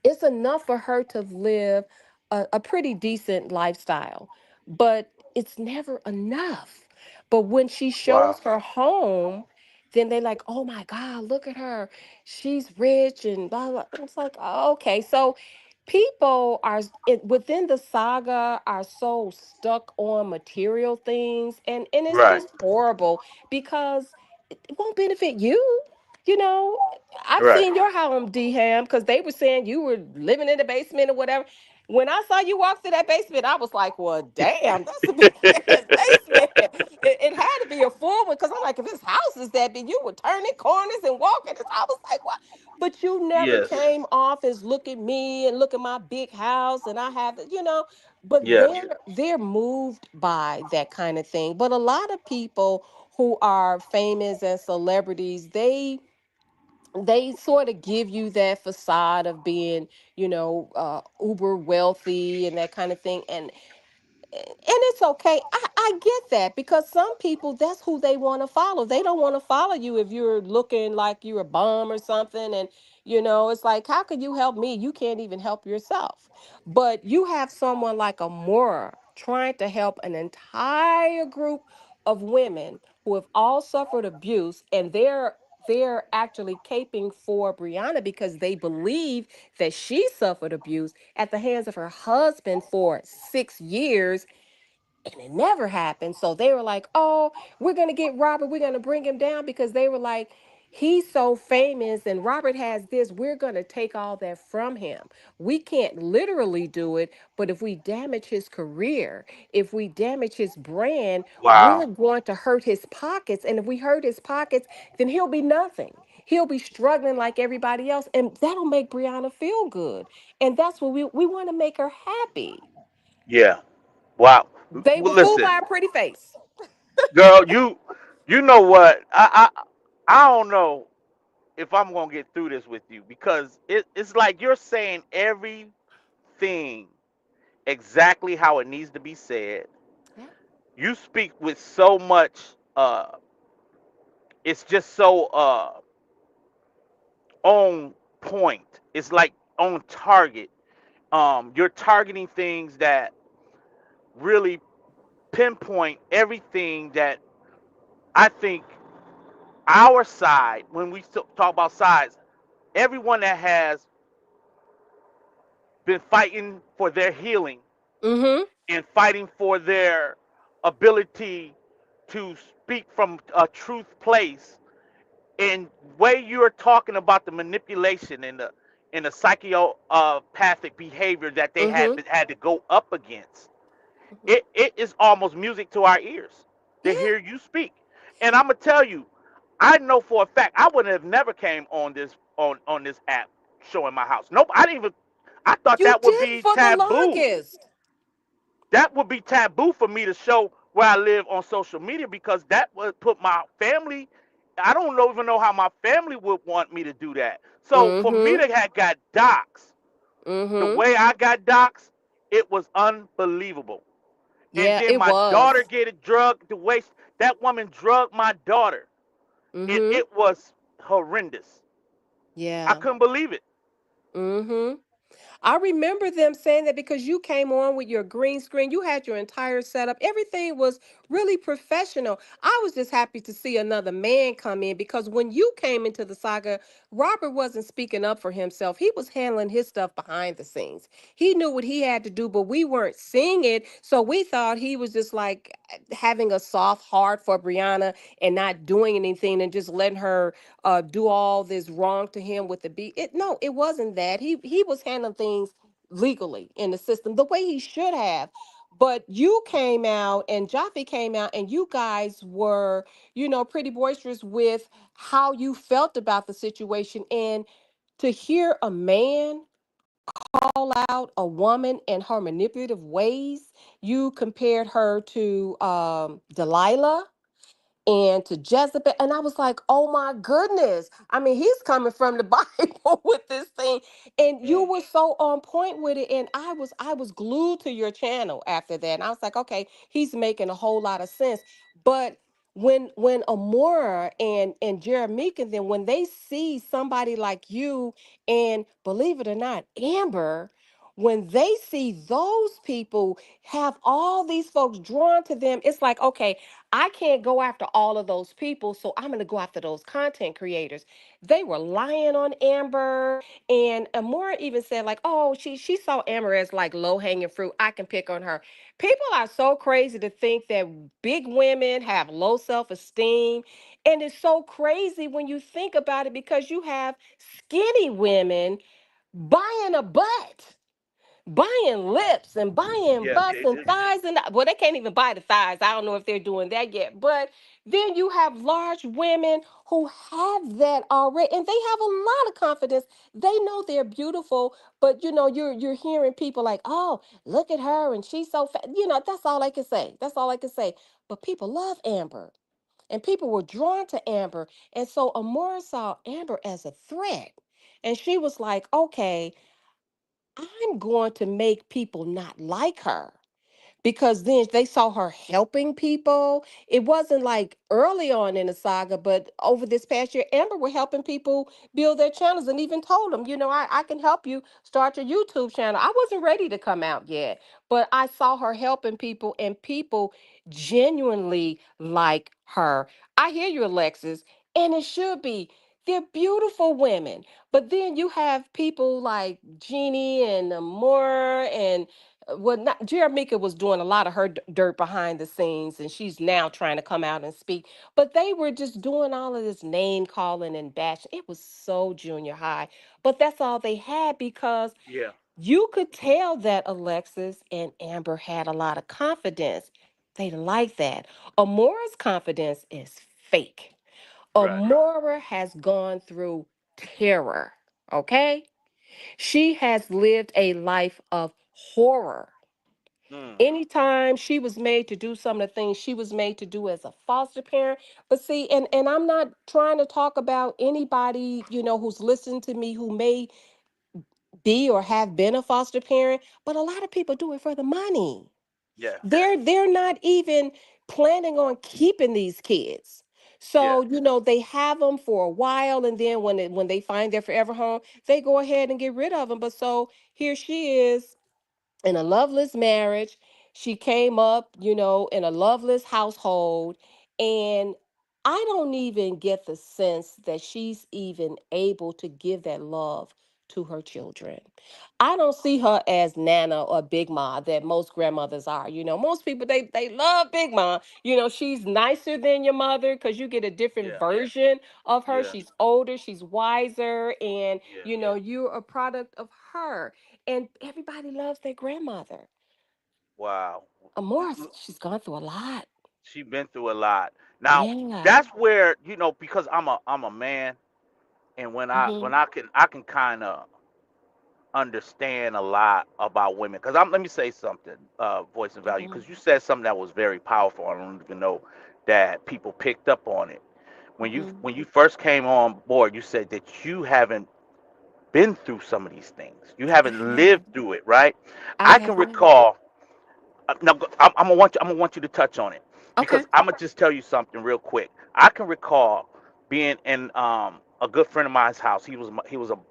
it's enough for her to live a pretty decent lifestyle, but it's never enough. But when she Wow. shows her home, then they like, oh my God, look at her. She's rich and blah, blah. It's like, oh, okay. So people are within the saga are so stuck on material things, and it's Right. just horrible because it won't benefit you. You know, I've Right. seen your home, D Ham, because they were saying you were living in the basement or whatever. When I saw you walk through that basement, I was like, well, damn, that's a big ass basement. It had to be a full one because I'm like, if this house is that big, you were turning corners and walking. I was like, what? But you never Yes. came off as look at me and look at my big house and I have, you know, but Yeah. they're moved by that kind of thing. But a lot of people who are famous and celebrities, they sort of give you that facade of being, you know, uber wealthy and that kind of thing. And it's okay. I get that because some people, that's who they want to follow. They don't want to follow you if you're looking like you're a bum or something. And, you know, it's like, how can you help me? You can't even help yourself. But you have someone like Amora trying to help an entire group of women who have all suffered abuse, and they're actually caping for Brianna because they believe that she suffered abuse at the hands of her husband for 6 years, and it never happened. So they were like, oh, we're going to get Robert. We're going to bring him down because they were like, he's so famous and Robert has this. We're going to take all that from him. We can't literally do it, but if we damage his career, if we damage his brand, Wow. we're going to hurt his pockets. And if we hurt his pockets, then he'll be nothing. He'll be struggling like everybody else. And that'll make Brianna feel good. And that's what we want to make her happy. Yeah. Wow. They Well, were fooled listen, by a pretty face. girl, you know what? I don't know if I'm gonna get through this with you because it's like you're saying everything exactly how it needs to be said. Yeah. You speak with so much. It's just so on point. It's like on target. You're targeting things that really pinpoint everything that I think our side, when we talk about sides, everyone that has been fighting for their healing Mm-hmm. and fighting for their ability to speak from a truth place, and way you're talking about the manipulation and the psychopathic behavior that they Mm-hmm. had to go up against, Hmm. it is almost music to our ears to Yeah. hear you speak. And I'm gonna tell you, I know for a fact I would have never came on this app showing my house. Nope, I didn't even. I thought You that would did be for the taboo. longest. That would be taboo for me to show where I live on social media because that would put my family. I don't know, even know how my family would want me to do that. So for me Mm-hmm. to have got docs the Mm-hmm. way I got docs, it was unbelievable. And Yeah, then it my daughter was. get it drugged the way that woman drugged my daughter, and Mm-hmm. it was horrendous. I Yeah. couldn't believe it. Mm-hmm. I remember them saying that because you came on with your green screen, you had your entire setup. Everything was really professional. I was just happy to see another man come in because when you came into the saga, Robert wasn't speaking up for himself. He was handling his stuff behind the scenes. He knew what he had to do, but we weren't seeing it. So we thought he was just like having a soft heart for Brianna and not doing anything and just letting her do all this wrong to him with the beat. No, it wasn't that. He was handling things legally in the system the way he should have. But you came out and Jaffe came out and you guys were, pretty boisterous with how you felt about the situation. And to hear a man call out a woman in her manipulative ways, you compared her to Delilah and to Jezebel. And I was like, oh my goodness. I mean, he's coming from the Bible with this thing. And you Mm, were so on point with it. And I was glued to your channel after that. And I was like, okay, he's making a whole lot of sense. But when Amora and Jeremiah, and then when they see somebody like you, and believe it or not, Amber, when they see those people have all these folks drawn to them, it's like, okay, I can't go after all of those people, so I'm going to go after those content creators. They were lying on Amber, and Amora even said like, "Oh, she saw Amber as like low hanging fruit. I can pick on her." People are so crazy to think that big women have low self esteem, and it's so crazy when you think about it because you have skinny women buying a butt, buying lips and buying yeah, butts and thighs, and well, they can't even buy the thighs. I don't know if they're doing that yet. But then you have large women who have that already, and they have a lot of confidence. They know they're beautiful, but you're hearing people like, "Oh, look at her, and she's so fat." That's all I can say. That's all I can say. But people love Amber, and people were drawn to Amber, and so Amora saw Amber as a threat, and she was like, "Okay, I'm going to make people not like her." Because then they saw her helping people. It wasn't like early on in the saga, but over this past year, Amber were helping people build their channels and even told them, I can help you start your YouTube channel. I wasn't ready to come out yet, but I saw her helping people and people genuinely like her. I hear you, Alexis, and it should be. They're beautiful women. But then you have people like Jeannie and Amor and well, not Jeremica was doing a lot of her dirt behind the scenes, and she's now trying to come out and speak. But they were just doing all of this name calling and bashing. It was so junior high, but that's all they had because yeah, you could tell that Alexis and Amber had a lot of confidence. They like that. Amora's confidence is fake. right. Amora has gone through terror. Okay, she has lived a life of horror. Mm. Anytime she was made to do some of the things she was made to do as a foster parent. But see, and I'm not trying to talk about anybody, who's listening to me who may be or have been a foster parent, but a lot of people do it for the money. Yeah. They're not even planning on keeping these kids. Yeah. So, they have them for a while, and then when they find their forever home, they go ahead and get rid of them. But so here she is in a loveless marriage. She came up, in a loveless household. And I don't even get the sense that she's even able to give that love to her children. I don't see her as Nana or Big Ma that most grandmothers are. Most people they love Big Ma. She's nicer than your mother because you get a different Yeah. version of her. Yeah. She's older, she's wiser, and Yeah. you're a product of her, and everybody loves their grandmother. Wow. Amora, she's gone through a lot. She been through a lot. Now, Yeah. that's where, because I'm a man, and when I Mhm. when I can kind of understand a lot about women. Because let me say something, voice and value, Mhm. because you said something that was very powerful. I don't even know that people picked up on it. When you Mhm. when you first came on board, you said that you haven't been through some of these things. You I haven't have. lived through it, right? I I have can not. recall. Now, I'm gonna want you to touch on it Okay. because I'm gonna just tell you something real quick. I can recall being in a good friend of mine's house.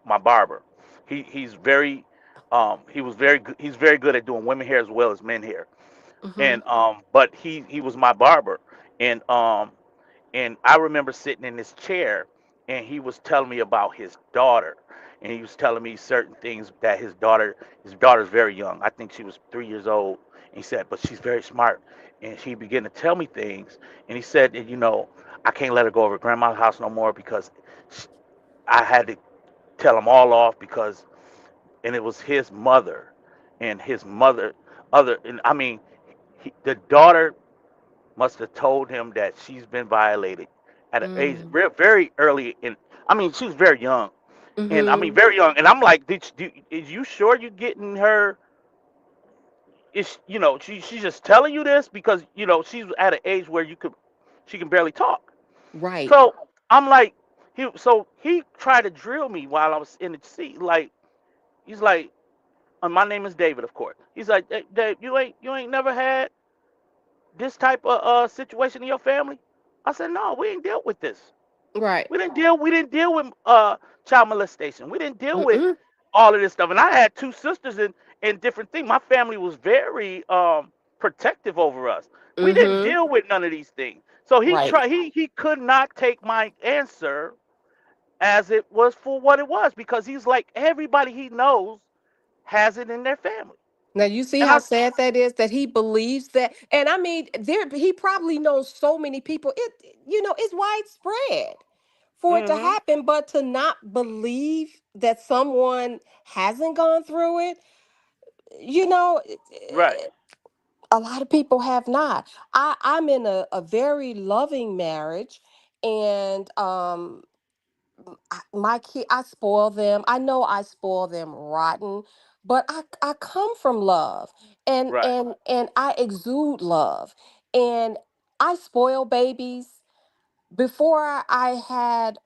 My barber. He was very good. He's very good at doing women hair as well as men hair. Mhm. And but he was my barber, and I remember sitting in this chair, and he was telling me about his daughter, and he was telling me certain things that his daughter's very young. I think she was 3 years old. And he said, but she's very smart, and he began to tell me things, and he said that I can't let her go over to grandma's house no more because sh I had to tell them all off because, and it was his mother, and his mother, and I mean, the daughter must have told him that she's been violated at an age Mm. very early in. I mean, she was very young, and I mean Mhm. very young. And I'm like, is you sure you're getting her? Is she's just telling you this because she's at an age where she can barely talk. Right. So I'm like, he tried to drill me while I was in the seat. Like he's like, my name is David, of course. He's like, Dave, you ain't never had this type of situation in your family. I said, no, we ain't dealt with this. Right. We didn't deal with child molestation. We didn't deal with Mm-mm. all of this stuff. And I had two sisters and different things. My family was very protective over us. We didn't Mhm. deal with none of these things. So Right. he could not take my answer as it was for what it was because he's like everybody he knows has it in their family. Now you see And how I sad that is that he believes that. And I mean, there he probably knows so many people. It's widespread for it to hmm happen, but to not believe that someone hasn't gone through it, you know, right, a lot of people have not. I'm in a very loving marriage, and my kid, I spoil them. I know I spoil them rotten, but I come from love, and right, I exude love, and I spoil babies. Before I had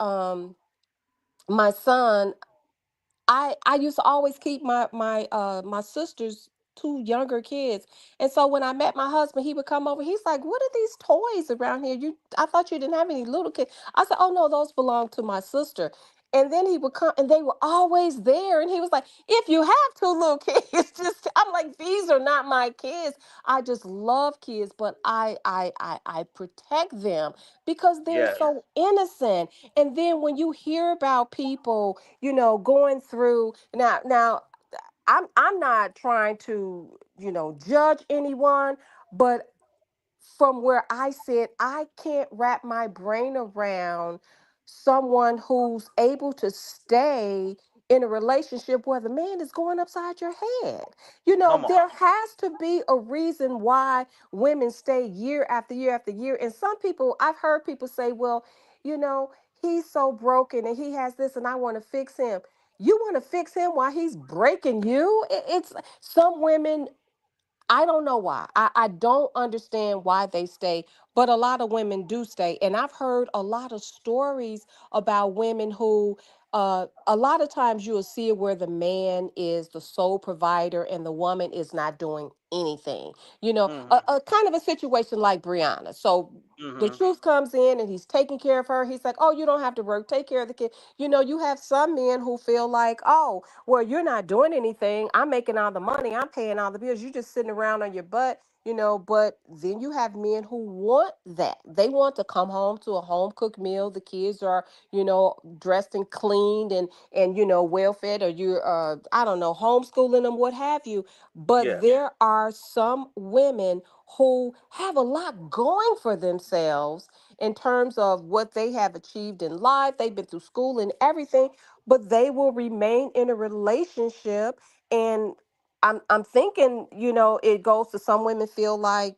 my son, I used to always keep my sister's two younger kids. And so when I met my husband, he would come over. He's like, "What are these toys around here? I thought you didn't have any little kids." I said, "Oh no, those belong to my sister." And then he would come, and they were always there. And he was like, "If you have two little kids, just..." I'm like, "These are not my kids. I just love kids, but I protect them because they're yes, so innocent." And then when you hear about people, going through, now I'm not trying to, judge anyone, but from where I sit, I can't wrap my brain around someone who's able to stay in a relationship where the man is going upside your head. come on, There has to be a reason why women stay year after year after year. And some people, I've heard people say, well, you know, he's so broken and he has this and I want to fix him. You want to fix him while he's breaking you? It's some women, I don't know why. I don't understand why they stay, but a lot of women do stay. And I've heard a lot of stories about women who, a lot of times you'll see it where the man is the sole provider and the woman is not doing anything. Mhm. A kind of a situation like Brianna. So the Mhm. truth comes in and he's taking care of her. He's like, oh, you don't have to work, take care of the kid. You have some men who feel like, oh, well, you're not doing anything. I'm making all the money. I'm paying all the bills. You're just sitting around on your butt. But then you have men who want that. They want to come home to a home cooked meal. The kids are, dressed and cleaned and well fed, or you're, I don't know, homeschooling them, what have you. But Yeah. there are some women who have a lot going for themselves in terms of what they have achieved in life. They've been through school and everything, but they will remain in a relationship. And I'm thinking, it goes to some women feel like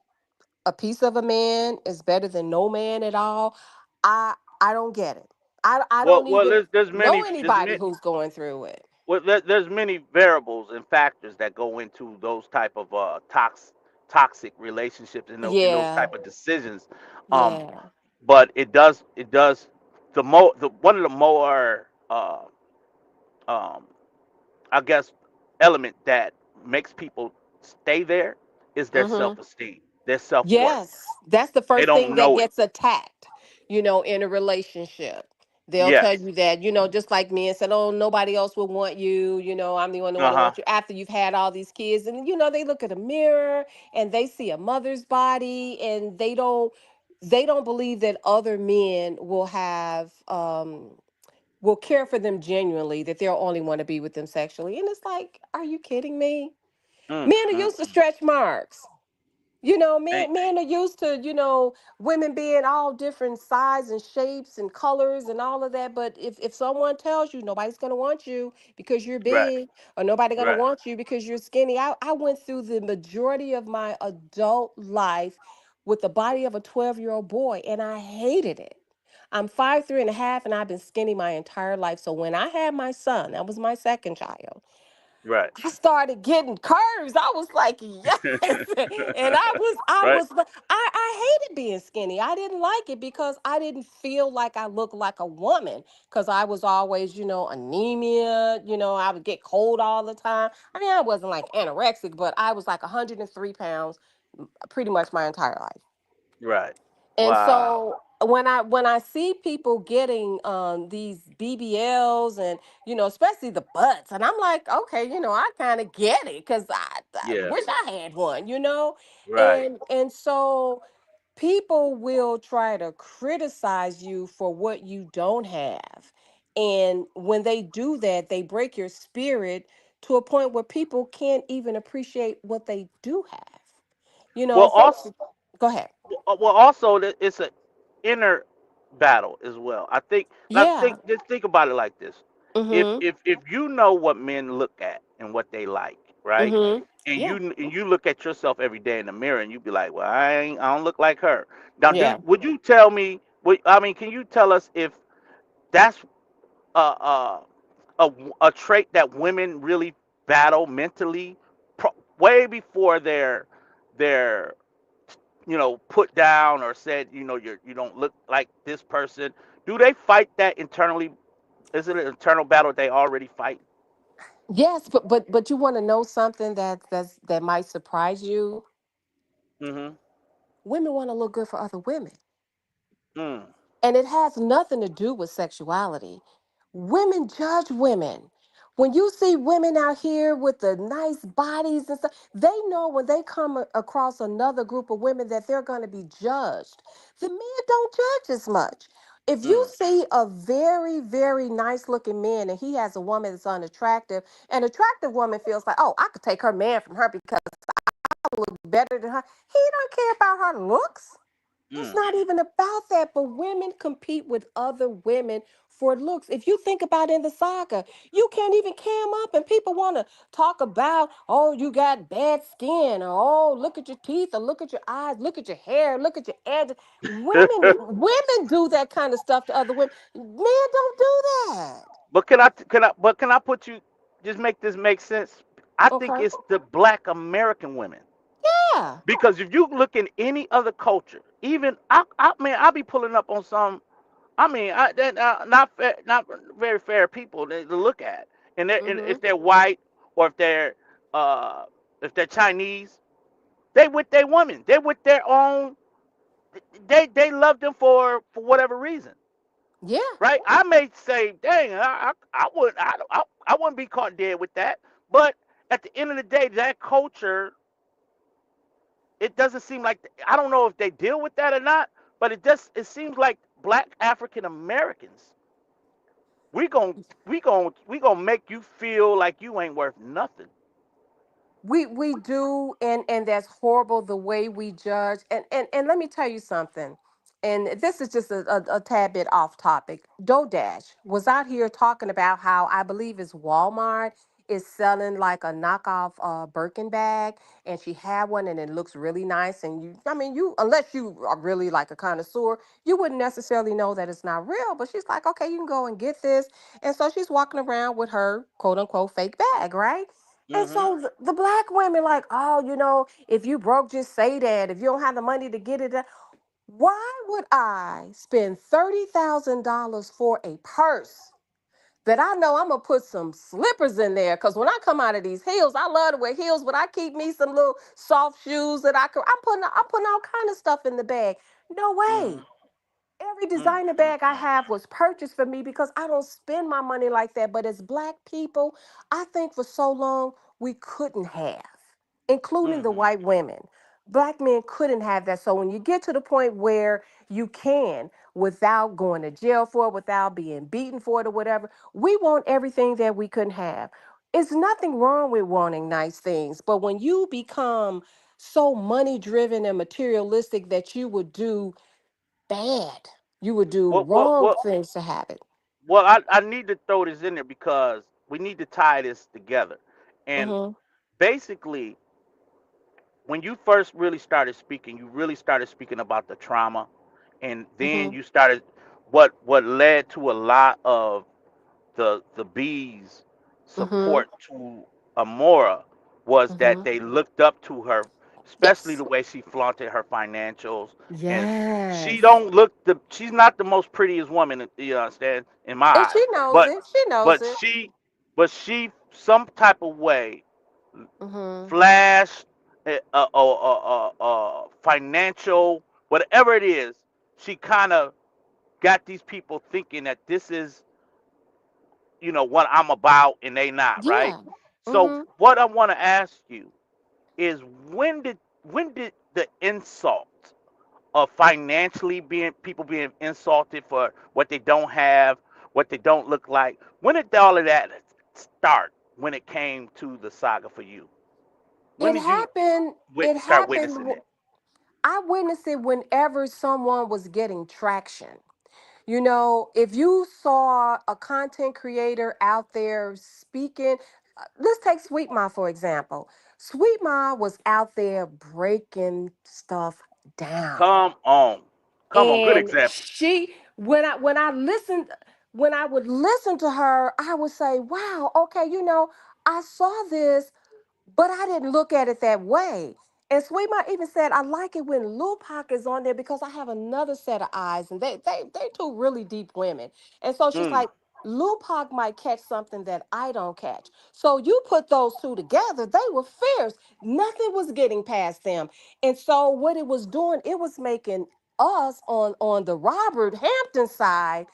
a piece of a man is better than no man at all. I don't get it. I don't Well, even there's know many anybody who's going through it. there's many variables and factors that go into those type of toxic relationships and those Yeah, type of decisions. Um, yeah. but it does the one of the more um I guess element that makes people stay there is their Mm-hmm. self-esteem, their self-worth. Yes, that's the They first thing don't that know it. gets attacked, in a relationship. They'll tell Yes. you that, just like men said, oh, nobody else will want you, I'm the only one that Uh-huh. wants you after you've had all these kids. And, they look at a mirror and they see a mother's body and they don't believe that other men will care for them genuinely, that they'll only want to be with them sexually. And it's like, are you kidding me? Mm, Men are mm, used to stretch marks. ain't, Men are used to, women being all different size and shapes and colors and all of that. But if someone tells you nobody's gonna want you because you're right, big, or nobody gonna right, want you because you're skinny. I went through the majority of my adult life with the body of a 12-year-old boy, and I hated it. I'm 5'3.5", and I've been skinny my entire life. So when I had my son, that was my second child, right, I started getting curves. I was like, yes. And I right, was, I hated being skinny. I didn't like it because I didn't feel like I looked like a woman, because I was always, anemia, I would get cold all the time. I mean, I wasn't like anorexic, but I was like 103 pounds pretty much my entire life. right. And Wow. so when I see people getting these BBLs and especially the butts, and I'm like, okay, I kind of get it, because I Yeah. wish I had one. Right. And so people will try to criticize you for what you don't have, and when they do that, they break your spirit to a point where people can't even appreciate what they do have. Well, Folks. also, Go ahead. it's an inner battle as well. I think. Now, Yeah. just think about it like this: Mm-hmm. if you know what men look at and what they like, right? Mm-hmm. And Yeah. you look at yourself every day in the mirror and you be like, well, I don't look like her. Now, Yeah. would you tell me? I mean, can you tell us if that's uh, uh, a trait that women really battle mentally, way before they're put down or said you don't look like this person? Do they fight that internally? Is it an internal battle they already fight? Yes, but you want to know something that might surprise you? Mm-hmm. Women want to look good for other women. Mm. And it has nothing to do with sexuality. Women judge women. When you see women out here with the nice bodies and stuff, they know when they come across another group of women that they're going to be judged. The men don't judge as much. If you Mm. see a very, very nice looking man and he has a woman that's unattractive, an attractive woman feels like, oh, I could take her man from her because I look better than her. He don't care about her looks. It's Mm. not even about that, but women compete with other women for looks. If you think about in the saga, you can't even cam up, and people want to talk about, oh, you got bad skin, or oh, look at your teeth, or look at your eyes, look at your hair, look at your edges. Women do that kind of stuff to other women. Men don't do that. But can I put you, just make this make sense? I think Okay. it's the black American women. Yeah. Because if you look in any other culture, even I mean, I'll be pulling up on some. I mean, not fair, not very fair people to look at, and Mhm. if they're white or uh, if they're Chinese, they with their women, they with their own. They love them for whatever reason, Yeah. right? I may say, dang, I wouldn't I wouldn't be caught dead with that, but at the end of the day, that culture, it doesn't seem like, I don't know if they deal with that or not, but it seems like black African Americans, we gon' make you feel like you ain't worth nothing. We do, and that's horrible the way we judge. And let me tell you something. And this is just a tad bit off topic. DoDash was out here talking about how I believe it's Walmart is selling like a knockoff Birkin bag, and she had one, and it looks really nice. And you, I mean, you unless you are really like a connoisseur, you wouldn't necessarily know that it's not real. But she's like, okay, you can go and get this, and so she's walking around with her quote unquote fake bag, right? And Hmm. so the black women like, oh, if you broke, just say that. If you don't have the money to get it, why would I spend $30,000 for a purse that I know I'm gonna put some slippers in there? Because when I come out of these heels, I love to wear heels, but I keep me some little soft shoes that I could. I'm putting all kind of stuff in the bag. No Hmm. way. Every Mm, designer mm, bag I mm, have was purchased for me because I don't spend my money like that. But as black people, I think for so long we couldn't have, including the mhm. white women. Black men couldn't have that. So when you get to the point where you can, without going to jail for it, without being beaten for it or whatever, we want everything that we couldn't have. It's nothing wrong with wanting nice things. But when you become so money driven and materialistic that you would do bad. You would do Well, well, wrong well, things to have it. well. I need to throw this in there because we need to tie this together. And Mm-hmm. basically, when you first really started speaking, you really started speaking about the trauma, and then Mm-hmm. you started what led to a lot of the bees Mm-hmm. support to Amora was that Mm-hmm. they looked up to her, especially Yes. the way she flaunted her financials. And she Yes. don't look she's not the most prettiest woman, you understand, in my And eyes. she knows But it. She knows but it. she but she some type of way Mm-hmm. flash financial, whatever it is, she kind of got these people thinking that this is, what I'm about, and they not, right? Yeah. So Mm-hmm. what I want to ask you is, when did the insult of financially being people being insulted for what they don't have, what they don't look like, when did all of that start, when it came to the saga for you? When It did you happened. It start happened. witnessing it? I witnessed it whenever someone was getting traction. If you saw a content creator out there speaking, let's take Sweet Ma for example. Sweet Ma was out there breaking stuff down. Come on. Come on, good And example. she when I would listen to her, I would say, wow, okay, I saw this, but I didn't look at it that way. And Sweet Ma even said, I like it when Lil Pac is on there because I have another set of eyes. And they two really deep women. And so she's Mm. like, Lil Pac might catch something that I don't catch. So you put those two together, they were fierce. Nothing was getting past them. And so what it was doing, it was making us on the Robert Hampton side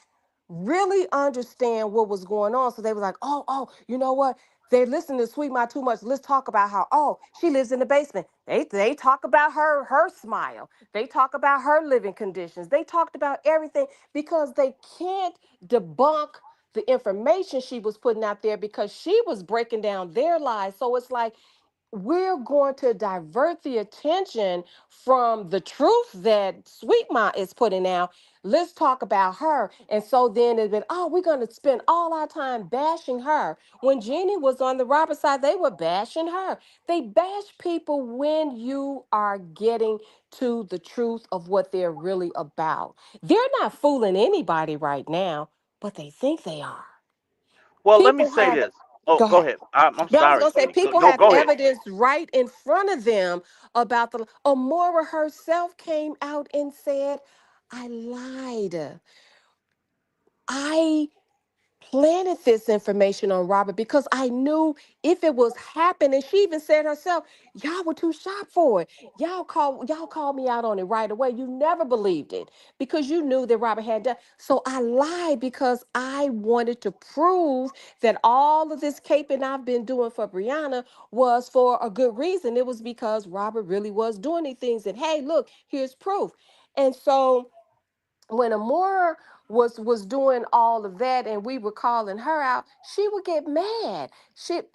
really understand what was going on. So they were like, oh, you know what? They listen to Sweet Ma too much. Let's talk about how, oh, she lives in the basement. They talk about her smile. They talk about her living conditions. They talked about everything because they can't debunk the information she was putting out there because she was breaking down their lies. So it's like we're going to divert the attention from the truth that Sweet Ma is putting out. Let's talk about her. And so then it's been, oh, we're going to spend all our time bashing her. When Jeannie was on the Robert side, they were bashing her. They bash people when you are getting to the truth of what they're really about. They're not fooling anybody right now, but they think they are. Well, let me People say have, this. Oh, Go go ahead. ahead. I'm But I was sorry, gonna say sweetie. Go, people no, have go ahead. evidence right in front of them about the Amora herself came out and said, I lied. I planted this information on Robert because I knew if it was happening, she even said herself, y'all were too sharp for it. Y'all called me out on it right away. You never believed it because you knew that Robert had done. So I lied because I wanted to prove that all of this caping I've been doing for Brianna was for a good reason. It was because Robert really was doing these things. And hey, look, here's proof. And so when Amora was doing all of that and we were calling her out, she would get mad.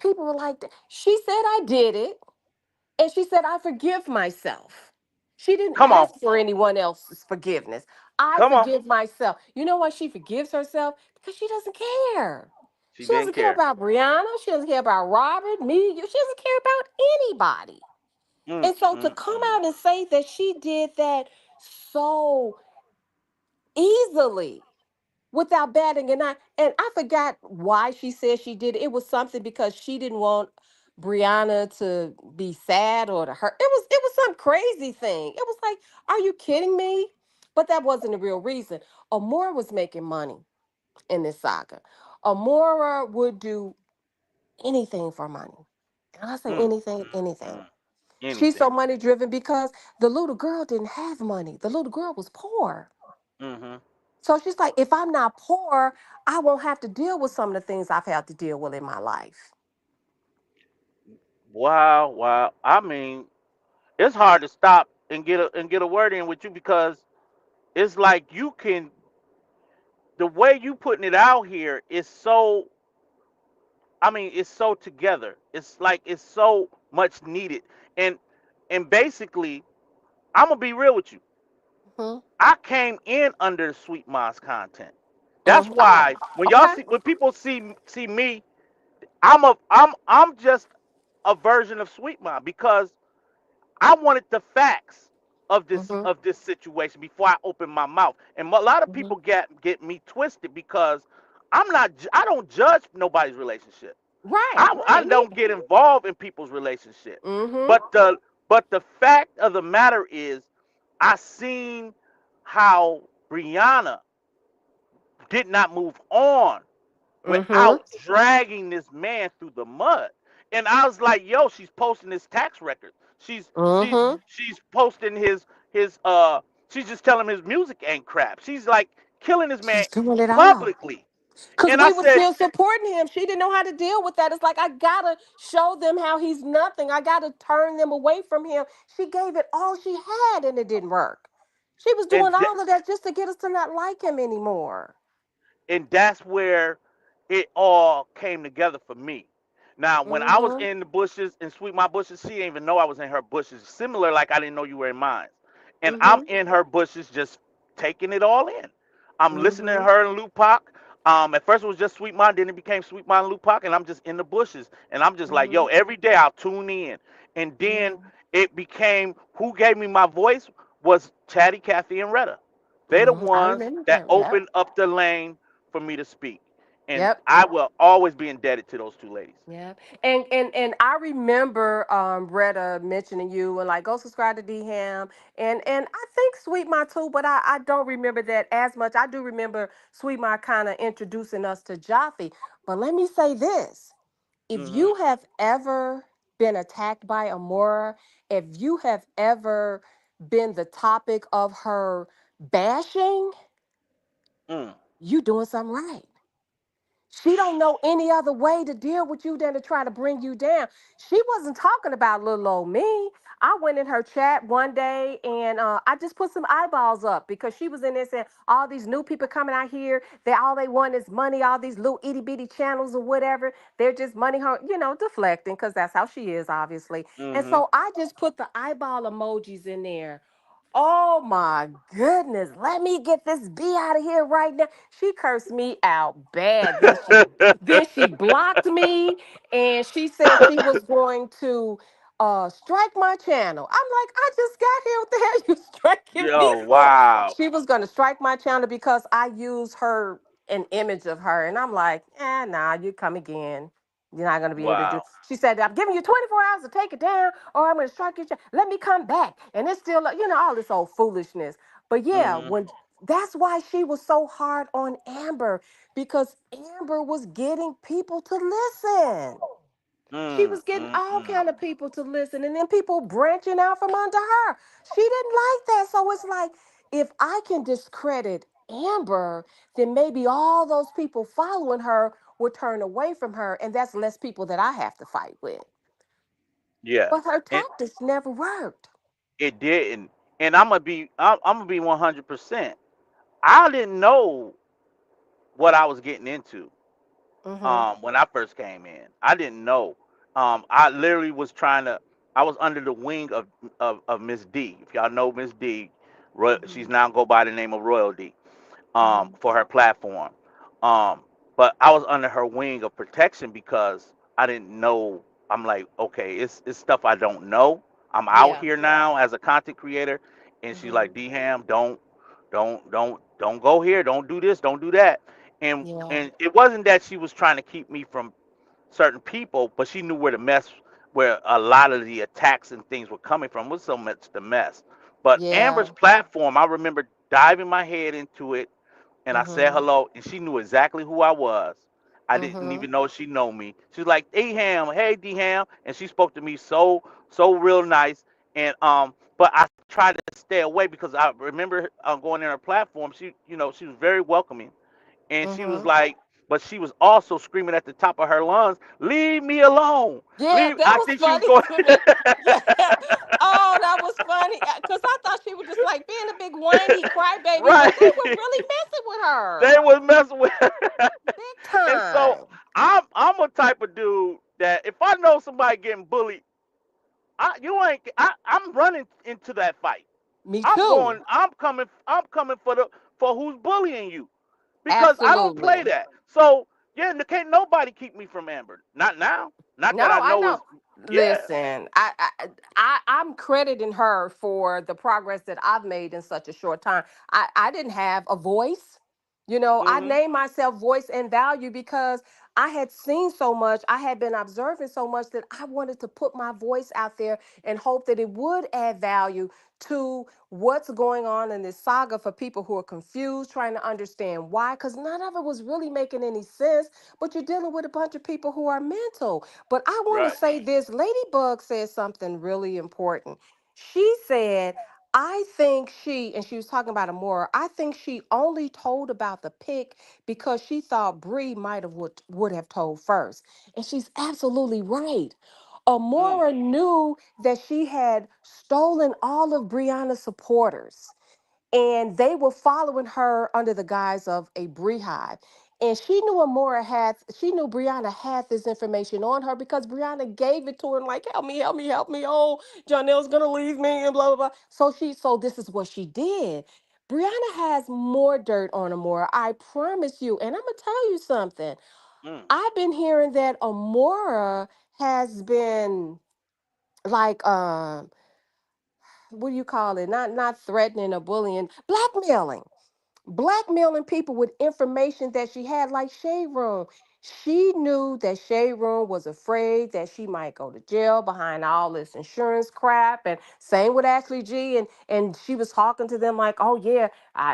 People were like, she said I did it, and she said I forgive myself. She didn't Come on. ask for anyone else's forgiveness. I Come on. forgive myself. You know why she forgives herself? Because she doesn't care. She She didn't doesn't care care. about Brianna. She doesn't care about Robert, me. She doesn't care about anybody. Mm, And so to mm, come mm. out and say that she did that so easily without batting an eye. And I forgot why she said she did it. It was something because she didn't want Brianna to be sad or to hurt. It was some crazy thing. It was like, are you kidding me? But that wasn't the real reason. Amora was making money in this saga. Amora would do anything for money. And I say Mm, anything, mm, anything. mm. She's so Anything. money driven because the little girl didn't have money. The little girl was poor. Mm-hmm. So she's like, if I'm not poor, I won't have to deal with some of the things I've had to deal with in my life. Wow, wow. I mean, it's hard to stop and get a word in with you because it's like you can the way you putting it out here is so I mean, it's so together. It's like it's so much needed. And and basically, I'm gonna be real with you. Hmm. I came in under Sweet Mom's content. That's Oh, why when y'all okay. see when people see me, I'm just a version of Sweet Mom because I wanted the facts Hmm. of this situation before I open my mouth. And a lot of Hmm. people get me twisted because I don't judge nobody's relationship. Right, I right. Me. don't get involved in people's relationship. Mm-hmm. But the fact of the matter is I seen how Brianna did not move on Mm-hmm. without dragging this man through the mud. And I was like, yo, she's posting his tax record. Mm-hmm. She's posting his she's just telling him his music ain't crap. She's like killing this man She's doing it all. publicly. Because And I we were said, still supporting him. She didn't know how to deal with that. It's like, I gotta show them how he's nothing. I gotta turn them away from him. She gave it all she had and it didn't work. She was and doing all of that just to get us to not like him anymore. and that's where it all came together for me. Now, when I was Mm-hmm. in the bushes and Sweet My Bushes, she didn't even know I was in her bushes. Similar, like I didn't know you were in mine. And I'm Mm-hmm. in her bushes, just taking it all in. I'm listening to Mm-hmm. her and Lupac. At first it was just Sweet Mind, then it became Sweet Mind and Lupac, and I'm just in the bushes, and I'm just like, Mm-hmm. yo, every day I'll tune in, and then Yeah. it became who gave me my voice was Chatty, Kathy, and Retta. They're the Hmm. I ones remember that that. Yep. opened up the lane for me to speak. And Yep. I will always be indebted to those two ladies. Yep. And I remember Retta mentioning you and like, go subscribe to D Ham, and I think Sweet Ma too, but I don't remember that as much. I do remember Sweet Ma kind of introducing us to Jaffe. But let me say this. If Hmm. you have ever been attacked by Amora, if you have ever been the topic of her bashing, Mm. you doing something right. She don't know any other way to deal with you than to try to bring you down. She wasn't talking about little old me. I went in her chat one day and I just put some eyeballs up because she was in there saying all these new people coming out here, all they want is money, all these little itty bitty channels or whatever. They're just money, deflecting because that's how she is, obviously. And Hmm. so I just put the eyeball emojis in there. Oh my goodness. Let me get this B out of here right now. She cursed me out bad. Then she blocked me and she said she was going to strike my channel. I'm like, I just got here. What the hell you striking me Yo, for? wow. She was gonna strike my channel because I used her an image of her. And I'm like, nah, you come again. You're not going to be able to do. Wow. She said, I'm giving you 24 hours to take it down, or I'm going to strike you. Let me come back. And it's still, all this old foolishness. But yeah, Mm-hmm. when that's why she was so hard on Amber, because Amber was getting people to listen. She Mm, was getting mm, all mm. kind of people to listen, and then people branching out from under her. She didn't like that. So it's like, if I can discredit Amber, then maybe all those people following her will turn away from her, and that's less people that I have to fight with. Yeah. But her And tactics never worked. it didn't. And I'm gonna be 100%. I didn't know what I was getting into. Mm-hmm. When I first came in, I didn't know. I literally was trying to. I was under the wing of Miss D. If y'all know Miss D, she's Mm-hmm. now go by the name of Royalty. Mm-hmm. For her platform. Um, but I was under her wing of protection because I didn't know. I'm like, okay, it's stuff I don't know. I'm out Yeah. here now as a content creator, and she's Mm-hmm. like, D Ham, don't go here, don't do this, don't do that. And Yeah. and it wasn't that she was trying to keep me from certain people, but she knew where a lot of the attacks and things were coming from was so much the mess. But Yeah. Amber's platform, I remember diving my head into it, and I said Mm-hmm. hello, and she knew exactly who I was. I didn't Mm-hmm. even know she know me. She's like, "Hey Ham, hey D Ham," and she spoke to me so real nice. And but I tried to stay away because I remember going in her platform. She was very welcoming, and she was Mm-hmm. like, but she was also screaming at the top of her lungs, "Leave me alone! Yeah, Leave!" that I was think she was funny going. to me. Yeah. Oh, that was funny. Because I thought she was just like being a big whiny crybaby, Right. but they were really messing with They her. was messing with her. Big And so time. I'm a type of dude that if I know somebody getting bullied, I'm running into that fight. Me too. I'm coming for who's bullying you because I don't play Absolutely. that. So yeah, can't nobody keep me from Amber. Not now. Not that No, I I know know. is yeah. Listen, I'm crediting her for the progress that I've made in such a short time. I didn't have a voice. I Mhm. named myself voice and value because I had seen so much, I had been observing so much that I wanted to put my voice out there and hope that it would add value to what's going on in this saga for people who are confused, trying to understand why, because none of it was really making any sense. But you're dealing with a bunch of people who are mental. But I want to Right. say this. Ladybug said something really important. She said, I think and she was talking about Amora, I think she only told about the pick because she thought Bree might have would have told first. And she's absolutely right. Mm. Amora knew that she had stolen all of Brianna's supporters, and they were following her under the guise of a beehive. And she knew Brianna had this information on her because Brianna gave it to her and like, help me, help me, help me. Oh, Jonelle's gonna leave me and blah blah blah. So this is what she did. Brianna has more dirt on Amora, I promise you. And I'm gonna tell you something. Mm. I've been hearing that Amora has been like what do you call it? Not threatening or bullying, blackmailing people with information that she had, like Shade Room. She knew that Shade Room was afraid that she might go to jail behind all this insurance crap. And same with Ashley G. And she was talking to them like, oh yeah,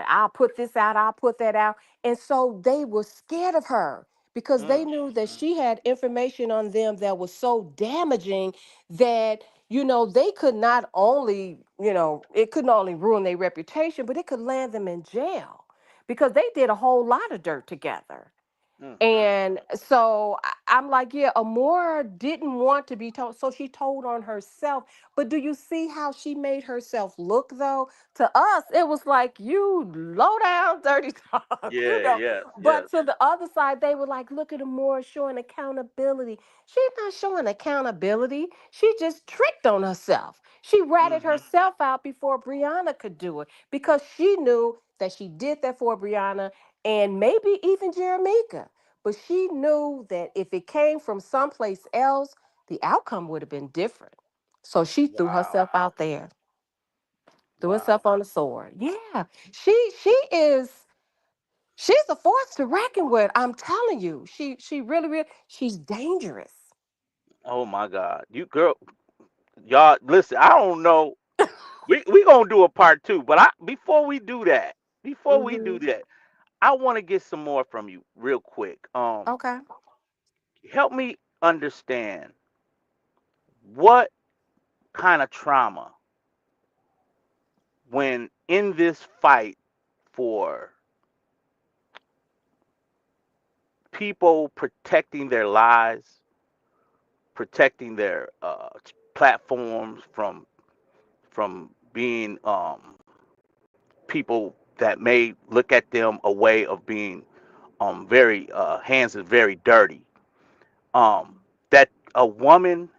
I'll put this out, I'll put that out. And so they were scared of her because they Mm. knew that she had information on them that was so damaging that they could not only, it couldn't only ruin their reputation, but it could land them in jail because they did a whole lot of dirt together. Mm. Mm. And so I'm like, yeah, Amora didn't want to be told. So she told on herself. But do you see how she made herself look, though? To us, it was like, you low down, dirty dog, Yeah. Yes. But Yes. to the other side, they were like, look at Amora showing accountability. She's not showing accountability. She just tricked on herself. She ratted Mhm. herself out before Brianna could do it because she knew that she did that for Brianna and maybe even Jeremica. But she knew that if it came from someplace else, the outcome would have been different. So she threw Wow. herself out there, threw Wow. herself on the sword. Yeah, she is. She's a force to reckon with. I'm telling you, she really, really, she's dangerous. Oh my God, you girl, y'all listen. I don't know. We gonna do a part two, but before we do Mm-hmm. that, I want to get some more from you real quick. Okay. Help me understand what kind of trauma when in this fight for people protecting their lives, protecting their platforms from being people that may look at them a way of being very hands are very dirty. Um, that a woman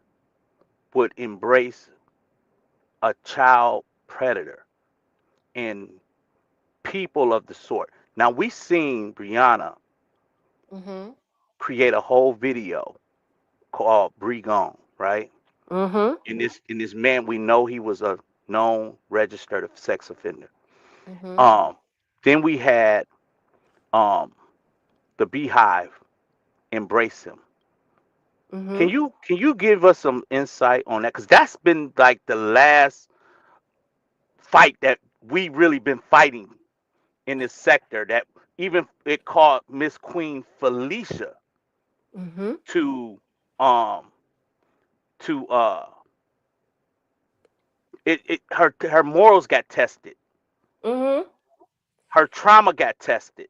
would embrace a child predator and people of the sort. Now we seen Brianna Mm-hmm. create a whole video called Bree Gone, right? Mm-hmm. In this man, we know he was a known registered sex offender. Mm-hmm. Um, then we had um the Beehive embrace him. Can Mm-hmm. you give us some insight on that? Because that's been like the last fight that we really been fighting in this sector. That even it called Miss Queen Felicia Mm-hmm. to um to her morals got tested, Mm-hmm. her trauma got tested,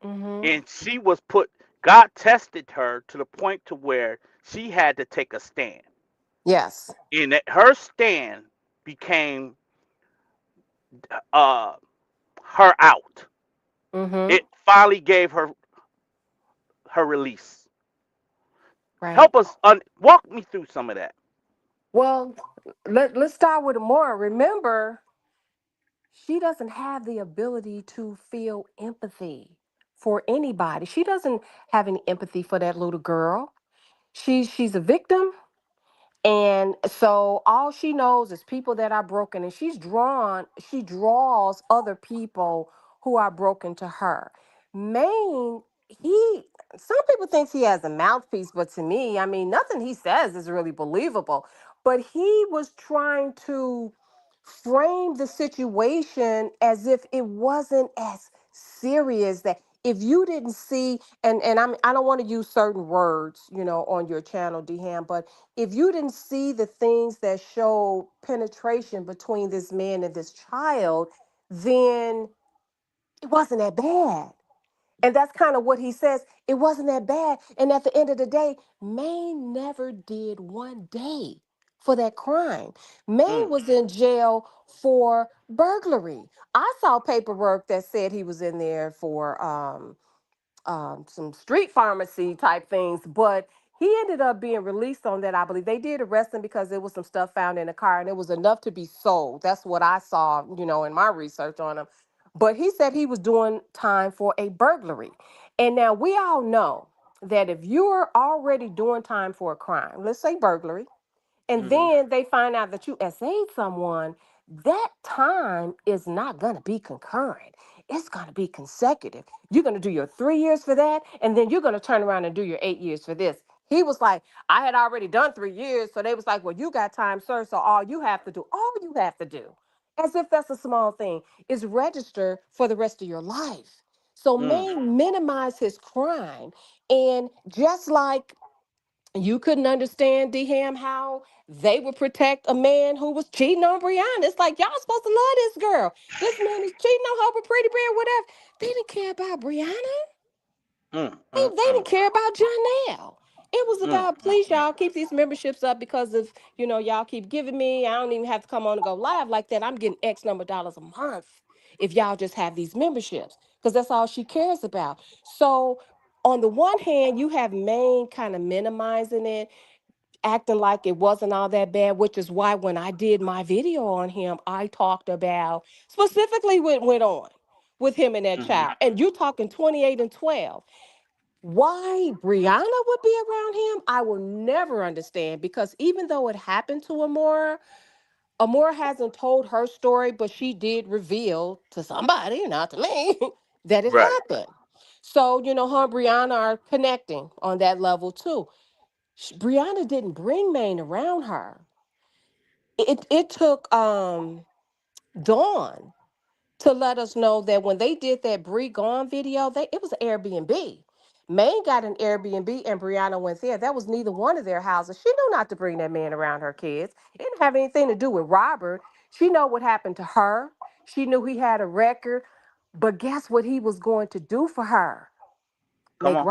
Mm-hmm. and she was put. God tested her to the point to where she had to take a stand, Yes. and that her stand became uh her out. Mm-hmm. It finally gave her release. Right. Help us walk me through some of that. Well, let's start with Amora. Remember, she doesn't have the ability to feel empathy for anybody. She doesn't have any empathy for that little girl. She's a victim. And so all she knows is people that are broken, and she draws other people who are broken to her. Maine, he, some people think he has a mouthpiece, but to me, I mean, nothing he says is really believable. But he was trying to frame the situation as if it wasn't as serious, that if you didn't see, I don't want to use certain words, on your channel, Dham, but if you didn't see the things that showed penetration between this man and this child, then it wasn't that bad. And that's kind of what he says. It wasn't that bad. And at the end of the day, Maine never did 1 day for that crime. Maine Mm, was in jail for burglary. I saw paperwork that said he was in there for some street pharmacy type things, but he ended up being released on that. I believe they did arrest him because there was some stuff found in the car and it was enough to be sold. That's what I saw, in my research on him. But he said he was doing time for a burglary. And now we all know that if you're already doing time for a crime, let's say burglary, and mm-hmm, then they find out that you SA'd someone, that time is not going to be concurrent. It's going to be consecutive. You're going to do your 3 years for that, and then you're going to turn around and do your 8 years for this. He was like, I had already done 3 years. So they was like, well, you got time, sir. So all you have to do, as if that's a small thing, is register for the rest of your life. So mm, may minimize his crime. And just like you couldn't understand, Dham, how they would protect a man who was cheating on Brianna. It's like y'all supposed to love this girl. This man is cheating on her with Pretty Bear, whatever. They didn't care about Brianna. mm, mm, They mm, didn't care about Janelle. It was mm, about, mm, please, mm. y'all keep these memberships up because of, y'all keep giving me. I don't even have to come on and go live like that. I'm getting X number of dollars a month if y'all just have these memberships, because that's all she cares about. So on the one hand, you have Maine kind of minimizing it, acting like it wasn't all that bad, which is why when I did my video on him, I talked about specifically what went on with him and that Mhm. child. And you talking 28 and 12. Why Brianna would be around him, I will never understand, because even though it happened to Amora, Amora hasn't told her story, but she did reveal to somebody, not to me, that it Right. happened. So, her and Brianna are connecting on that level too. Brianna didn't bring Maine around her. It took Dawn to let us know that when they did that Bree Gone video, it was an Airbnb. Maine got an Airbnb and Brianna went there. That was neither one of their houses. She knew not to bring that man around her kids. It didn't have anything to do with Robert. She know what happened to her. She knew he had a record. But guess what he was going to do for her? Come on.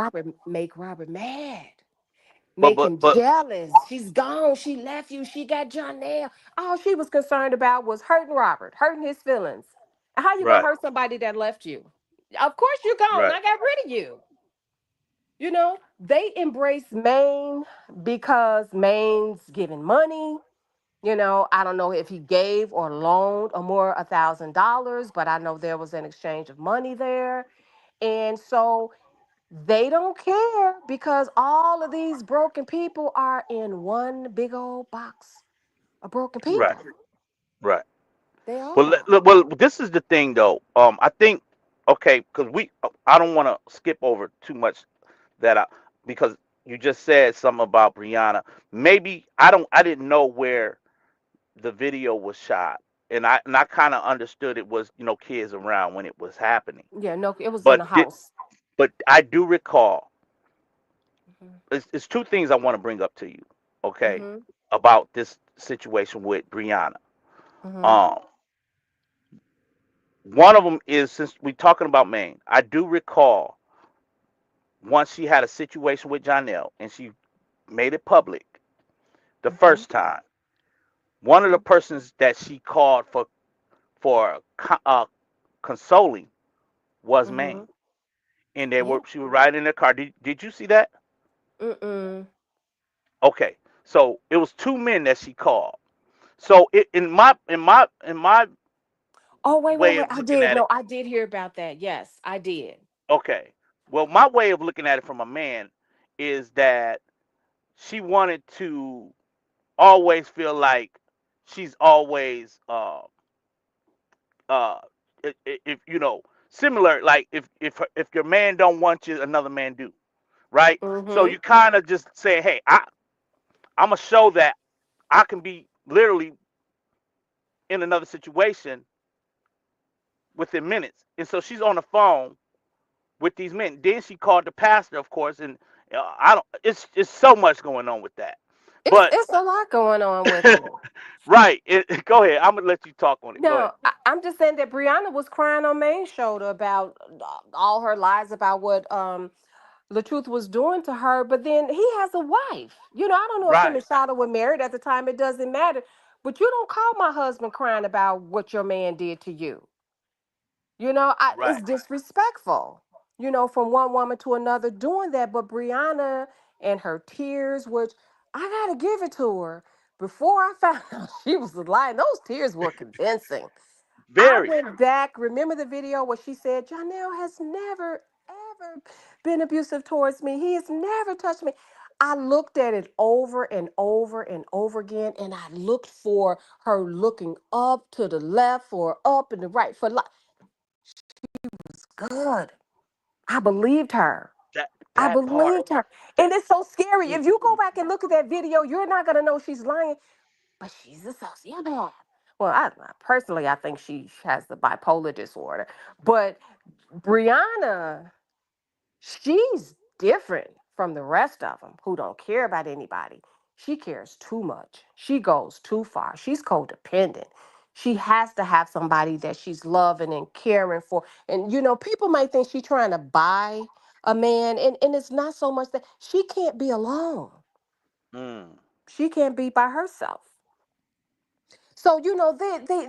Make Robert mad. But Make but him but jealous. She's gone. She left you. She got Jonelle. All she was concerned about was hurting Robert, hurting his feelings. And how you gonna right, hurt somebody that left you? Of course you're gone. right, I got rid of you. They embrace Maine because Maine's giving money. I don't know if he gave or loaned Amora $1,000, but I know there was an exchange of money there. And so they don't care because all of these broken people are in one big old box of broken right, people. right. They Well, are. well, this is the thing though. I think okay, because I don't want to skip over too much that I because you just said something about Brianna. Maybe I didn't know where the video was shot, and I kind of understood it was kids around when it was happening. Yeah, no, it was in But the house. but I do recall. Hmm. It's two things I want to bring up to you. Okay, Hmm. about this situation with Brianna. Hmm. Um, One of them is since we're talking about Maine, I do recall once she had a situation with Jonelle and she made it public the Hmm. first time. One of the persons that she called for consoling was Hmm. Maine, and they Yeah. were she was riding in their car. Did you see that? Mm-mm. Okay, so it was two men that she called. So in my Oh, wait, wait, way wait. of I looking did. at No, it, I did hear about that. Yes, I did. okay, well my way of looking at it from a man is that she wanted to always feel like she's always uh if similar like if your man don't want you another man do, right? So Mm-hmm. you kind of just say, hey, I'm gonna show that I can be literally in another situation within minutes. And so she's on the phone with these men. Then she called the pastor, of course, and I don't it's so much going on with that, It's but it's a lot going on with it. right, go ahead, I'm gonna let you talk on it, go ahead. No, I'm just saying that Brianna was crying on Maine's shoulder about all her lies about what LaTruth was doing to her. But then he has a wife. I don't know if him Right, and Shada were married at the time. It doesn't matter. But you don't call my husband crying about what your man did to you. It's right. disrespectful, from one woman to another doing that. But Brianna and her tears, which I got to give it to her, before I found out she was lying, those tears were convincing. I Very. went back, remember the video where she said, Janelle has never, ever been abusive towards me. He has never touched me. I looked at it over and over and over again, and I looked for her looking up to the left or up and the right for good. I believed her. That I that part. believed her. And That it's so scary. mm, If you go mm, back and look at that video, you're not going to know she's lying, but she's a sociopath. Well, personally, I think she has the bipolar disorder. But Brianna, she's different from the rest of them who don't care about anybody. She cares too much. She goes too far. She's codependent. She has to have somebody that she's loving and caring for. And people might think she's trying to buy a man, and it's not so much that she can't be alone. mm, She can't be by herself. So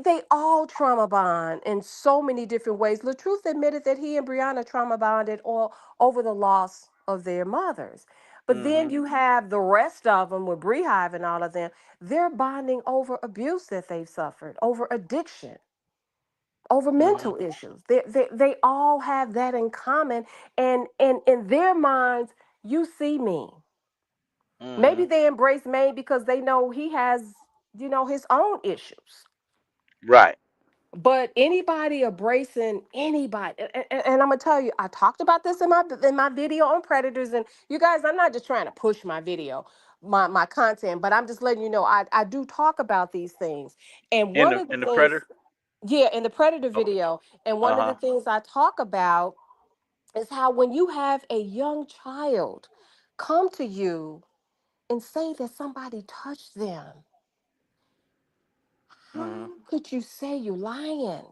they all trauma bond in so many different ways. LaTruth admitted that he and Brianna trauma bonded all over the loss of their mothers. But then mhm, you have the rest of them with Beehive and all of them. They're bonding over abuse that they've suffered, over addiction, over mhm, mental issues. They all have that in common. And in their minds, you see me. Maybe mhm. they embrace May because they know he has, his own issues. Right. But anybody embracing anybody, and I'm gonna tell you, I talked about this in my video on predators, and you guys, I'm not just trying to push my video, my content, but I'm just letting you know I do talk about these things. And In one the of the in the things, predator. yeah, in the predator Okay. video, and Uh one of the huh. things I talk about is how when you have a young child come to you and say that somebody touched them, Mhm. how could you say you're lying?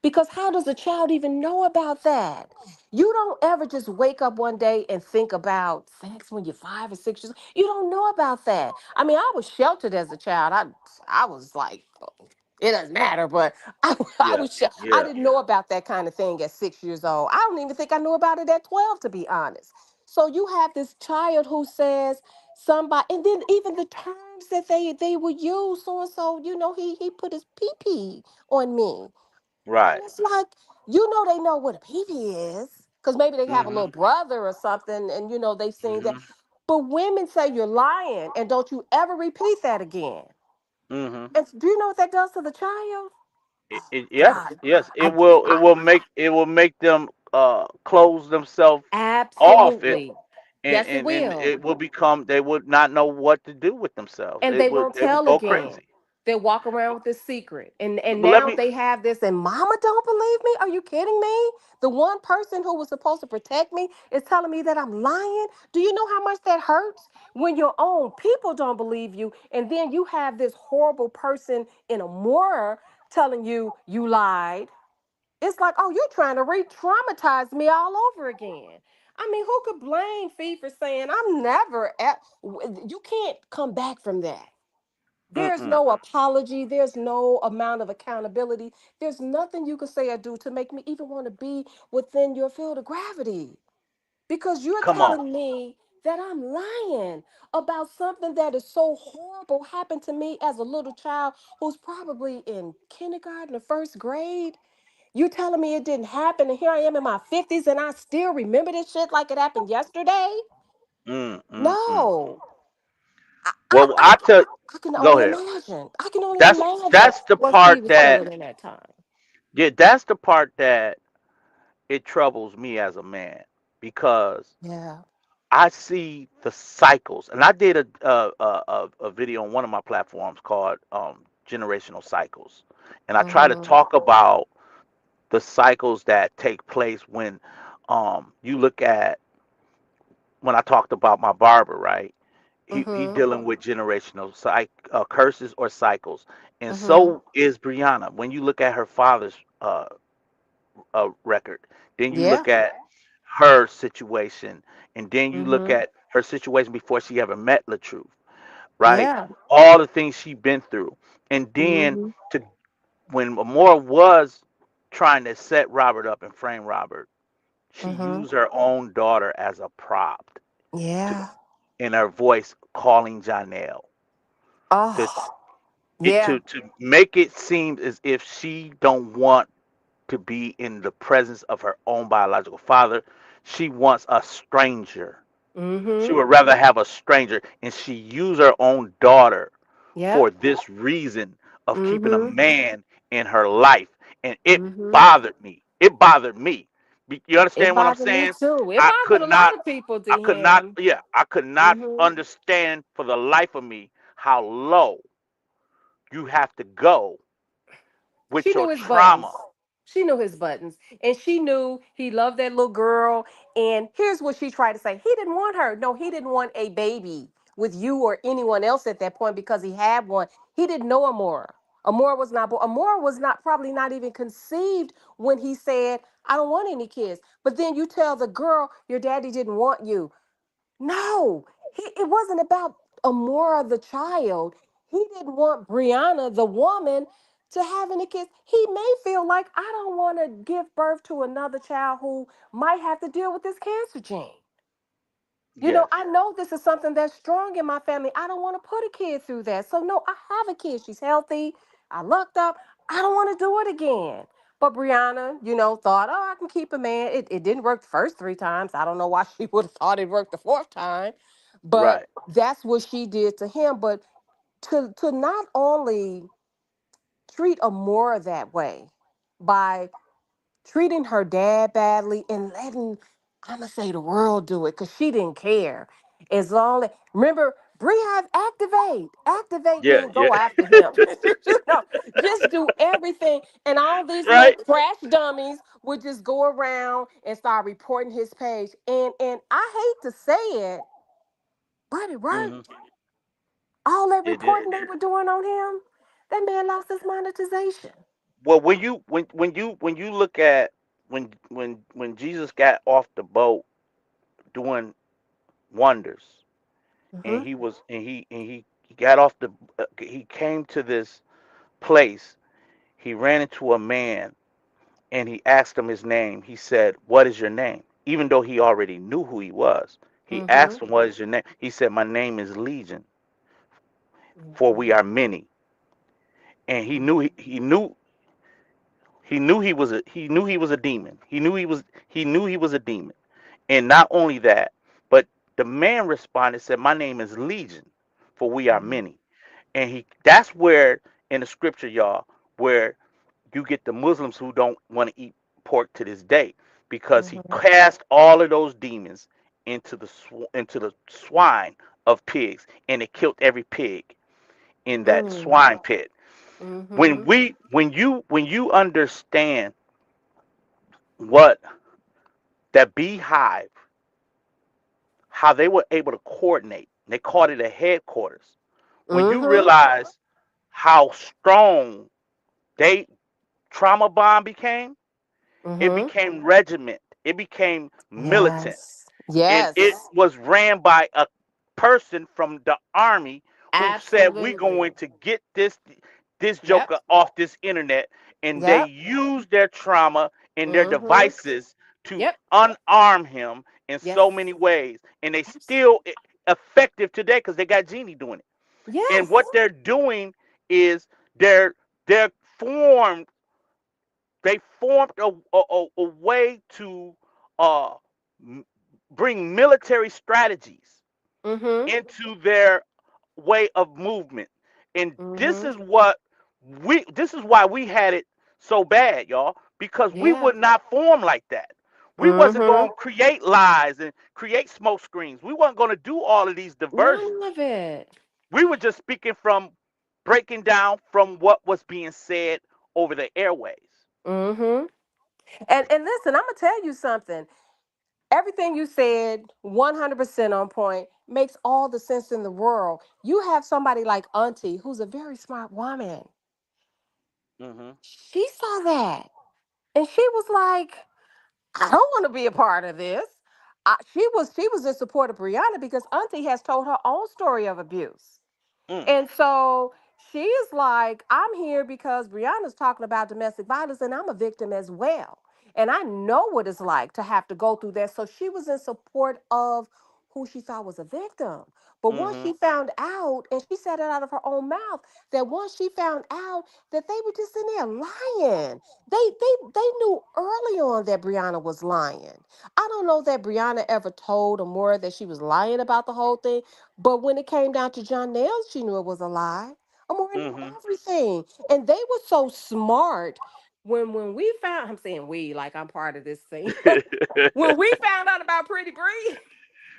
Because how does a child even know about that? You don't ever just wake up one day and think about sex when you're 5 or 6 years. You don't know about that. I mean, I was sheltered as a child. I was like, it doesn't matter, but I Yeah. was I Yeah. didn't know about that kind of thing at 6 years old. I don't even think I knew about it at 12, to be honest. So you have this child who says somebody, and then even the terms that they would use, so and so, he put his pee pee on me. And Right. it's like, they know what a PP is. Because maybe they have a little Mhm. brother or something, and they've seen that. Mhm. But women say you're lying, and don't you ever repeat that again. Mhm. And do you know what that does to the child? Oh Yes, God. yes, it I, will. It I will make them close themselves off it, absolutely. and, Yes, it and will. it will become they would not know what to do with themselves. And they won't They would tell go again. crazy. They walk around with this secret, and But let now me. they have this. And Mama don't believe me. Are you kidding me? The one person who was supposed to protect me is telling me that I'm lying. Do you know how much that hurts when your own people don't believe you, and then you have this horrible person in a mirror telling you you lied? It's like, oh, you're trying to re-traumatize me all over again. I mean, who could blame Fee for saying I'm never at? You can't come back from that. There's Mm-mm. no apology. There's no amount of accountability. There's nothing you can say or do to make me even want to be within your field of gravity. Because you're Come on. telling me that I'm lying about something that is so horrible happened to me as a little child who's probably in kindergarten or first grade. You telling me it didn't happen, and here I am in my 50s and I still remember this shit like it happened yesterday? Mm-mm. No. I, I, Well, I, I can go only ahead. imagine. I can only That's imagine that's the what Fee part was that feeling in that time. yeah, that's the part that it troubles me as a man because Yeah. I see the cycles, and I did a video on one of my platforms called generational cycles, and I try to Mm-hmm. talk about the cycles that take place when you look at when I talked about my barber, right? He Mm-hmm. dealing with generational curses or cycles, and Mm-hmm. so is Brianna. When you look at her father's record, then you Yeah. look at her situation, and then you look Mm-hmm. at her situation before she ever met LaTruth, right? Yeah. All the things she been through, and then Mm-hmm. to when Amora was trying to set Robert up and frame Robert, she Mm-hmm. used her own daughter as a prop to Yeah. in her voice calling Janelle to Oh. Yeah. to make it seem as if she don't want to be in the presence of her own biological father. She wants a stranger. She Mm-hmm. would rather have a stranger, and she used her own daughter for Yep. this reason of keeping a Mm-hmm. man in her life, and it Mm-hmm. bothered me. It bothered me. You It understand what I'm bothered me saying? too. It I bothered could a lot not. of people to I could not. him. Yeah, I could not Mm-hmm. understand for the life of me how low you have to go She with your knew his trauma. buttons. She knew his buttons. And she knew he loved that little girl. And here's what she tried to say. He didn't want her. No, he didn't want a baby with you or anyone else at that point because he had one. He didn't know Amora. Amora was not born. Amora was not probably not even conceived when he said, I don't want any kids. But then you tell the girl your daddy didn't want you. No, it wasn't about Amora the child. He didn't want Brianna the woman to have any kids. He may feel like I don't want to give birth to another child who might have to deal with this cancer gene. Yes. I know this is something that's strong in my family. I don't want to put a kid through that. So no, I have a kid. She's healthy. I looked up. I don't want to do it again. But Brianna, thought, oh, I can keep a man. It didn't work the first 3 times. I don't know why she would have thought it worked the fourth time. But Right. that's what she did to him. But to not only treat Amora that way by treating her dad badly and letting, I'm gonna say, the world do it because she didn't care. As long as, remember, Beehive, activate Yeah, mean yeah. go after him. You know, just do everything, and all these little Right. crash dummies would just go around and start reporting his page. And I hate to say it, but it Hmm. worked. All that It did. reporting they were doing on him, that man lost his monetization. Well, when you look at when Jesus got off the boat doing wonders, and Mm-hmm. he got off the he came to this place. He ran into a man and he asked him his name. He said, "What is your name?" Even though he already knew who he was, he Mm-hmm. asked him, "What is your name?" He said, "My name is Legion, for Mm-hmm. we are many." And he knew he was a demon. He knew he was a demon. And not only that, but the man responded, said, "My name is Legion, for we are Mm-hmm. many." And he that's where in the scripture, y'all, where you get the Muslims who don't want to eat pork to this day, because he Mm-hmm. cast all of those demons into the swine of pigs, and it killed every pig in that Mm. swine pit. Mm-hmm. When you understand what that beehive, how they were able to coordinate, they called it a headquarters. When you Mm-hmm. realize how strong they trauma bond became, it Mm-hmm. became regiment, it became militant, Yes. and it Yes. was ran by a person from the army who said, "We Absolutely. going to get this Yep. joker off this internet," and they Yep. used their trauma and their Mm-hmm. devices to Yep. unarm him in Yes. so many ways, and they Abs- still effective today because they got Genie doing it. And what Yes. they're doing is they're they're formed they formed a way to uh, m- bring military strategies Mm-hmm. into their way of movement. And Mm-hmm. this is why we had it so bad, y'all, because we Yeah. would not form like that. We wasn't Mm-hmm. going to create lies and create smoke screens. We weren't going to do all of these None diversions. of it. We were just speaking from breaking down from what was being said over the airways. Mm-hmm. And listen, I'm gonna tell you something. Everything you said, 100% on point, makes all the sense in the world. You have somebody like Auntie, who's a very smart woman. Hmm. She saw that. And she was like, I don't want to be a part of this. She was in support of Brianna because Auntie has told her own story of abuse. Mm. And so she is like, I'm here because Brianna's talking about domestic violence and I'm a victim as well. And I know what it's like to have to go through that. So she was in support of who she thought was a victim. But once Hmm. she found out, and she said it out of her own mouth, that once she found out that they were just in there lying, they knew early on that Brianna was lying. I don't know that Brianna ever told Amora that she was lying about the whole thing, but when it came down to John Nails, she knew it was a lie. Amora knew Hmm. everything. And they were so smart when we found, I'm saying we, like I'm part of this thing. When we found out about Pretty Bree,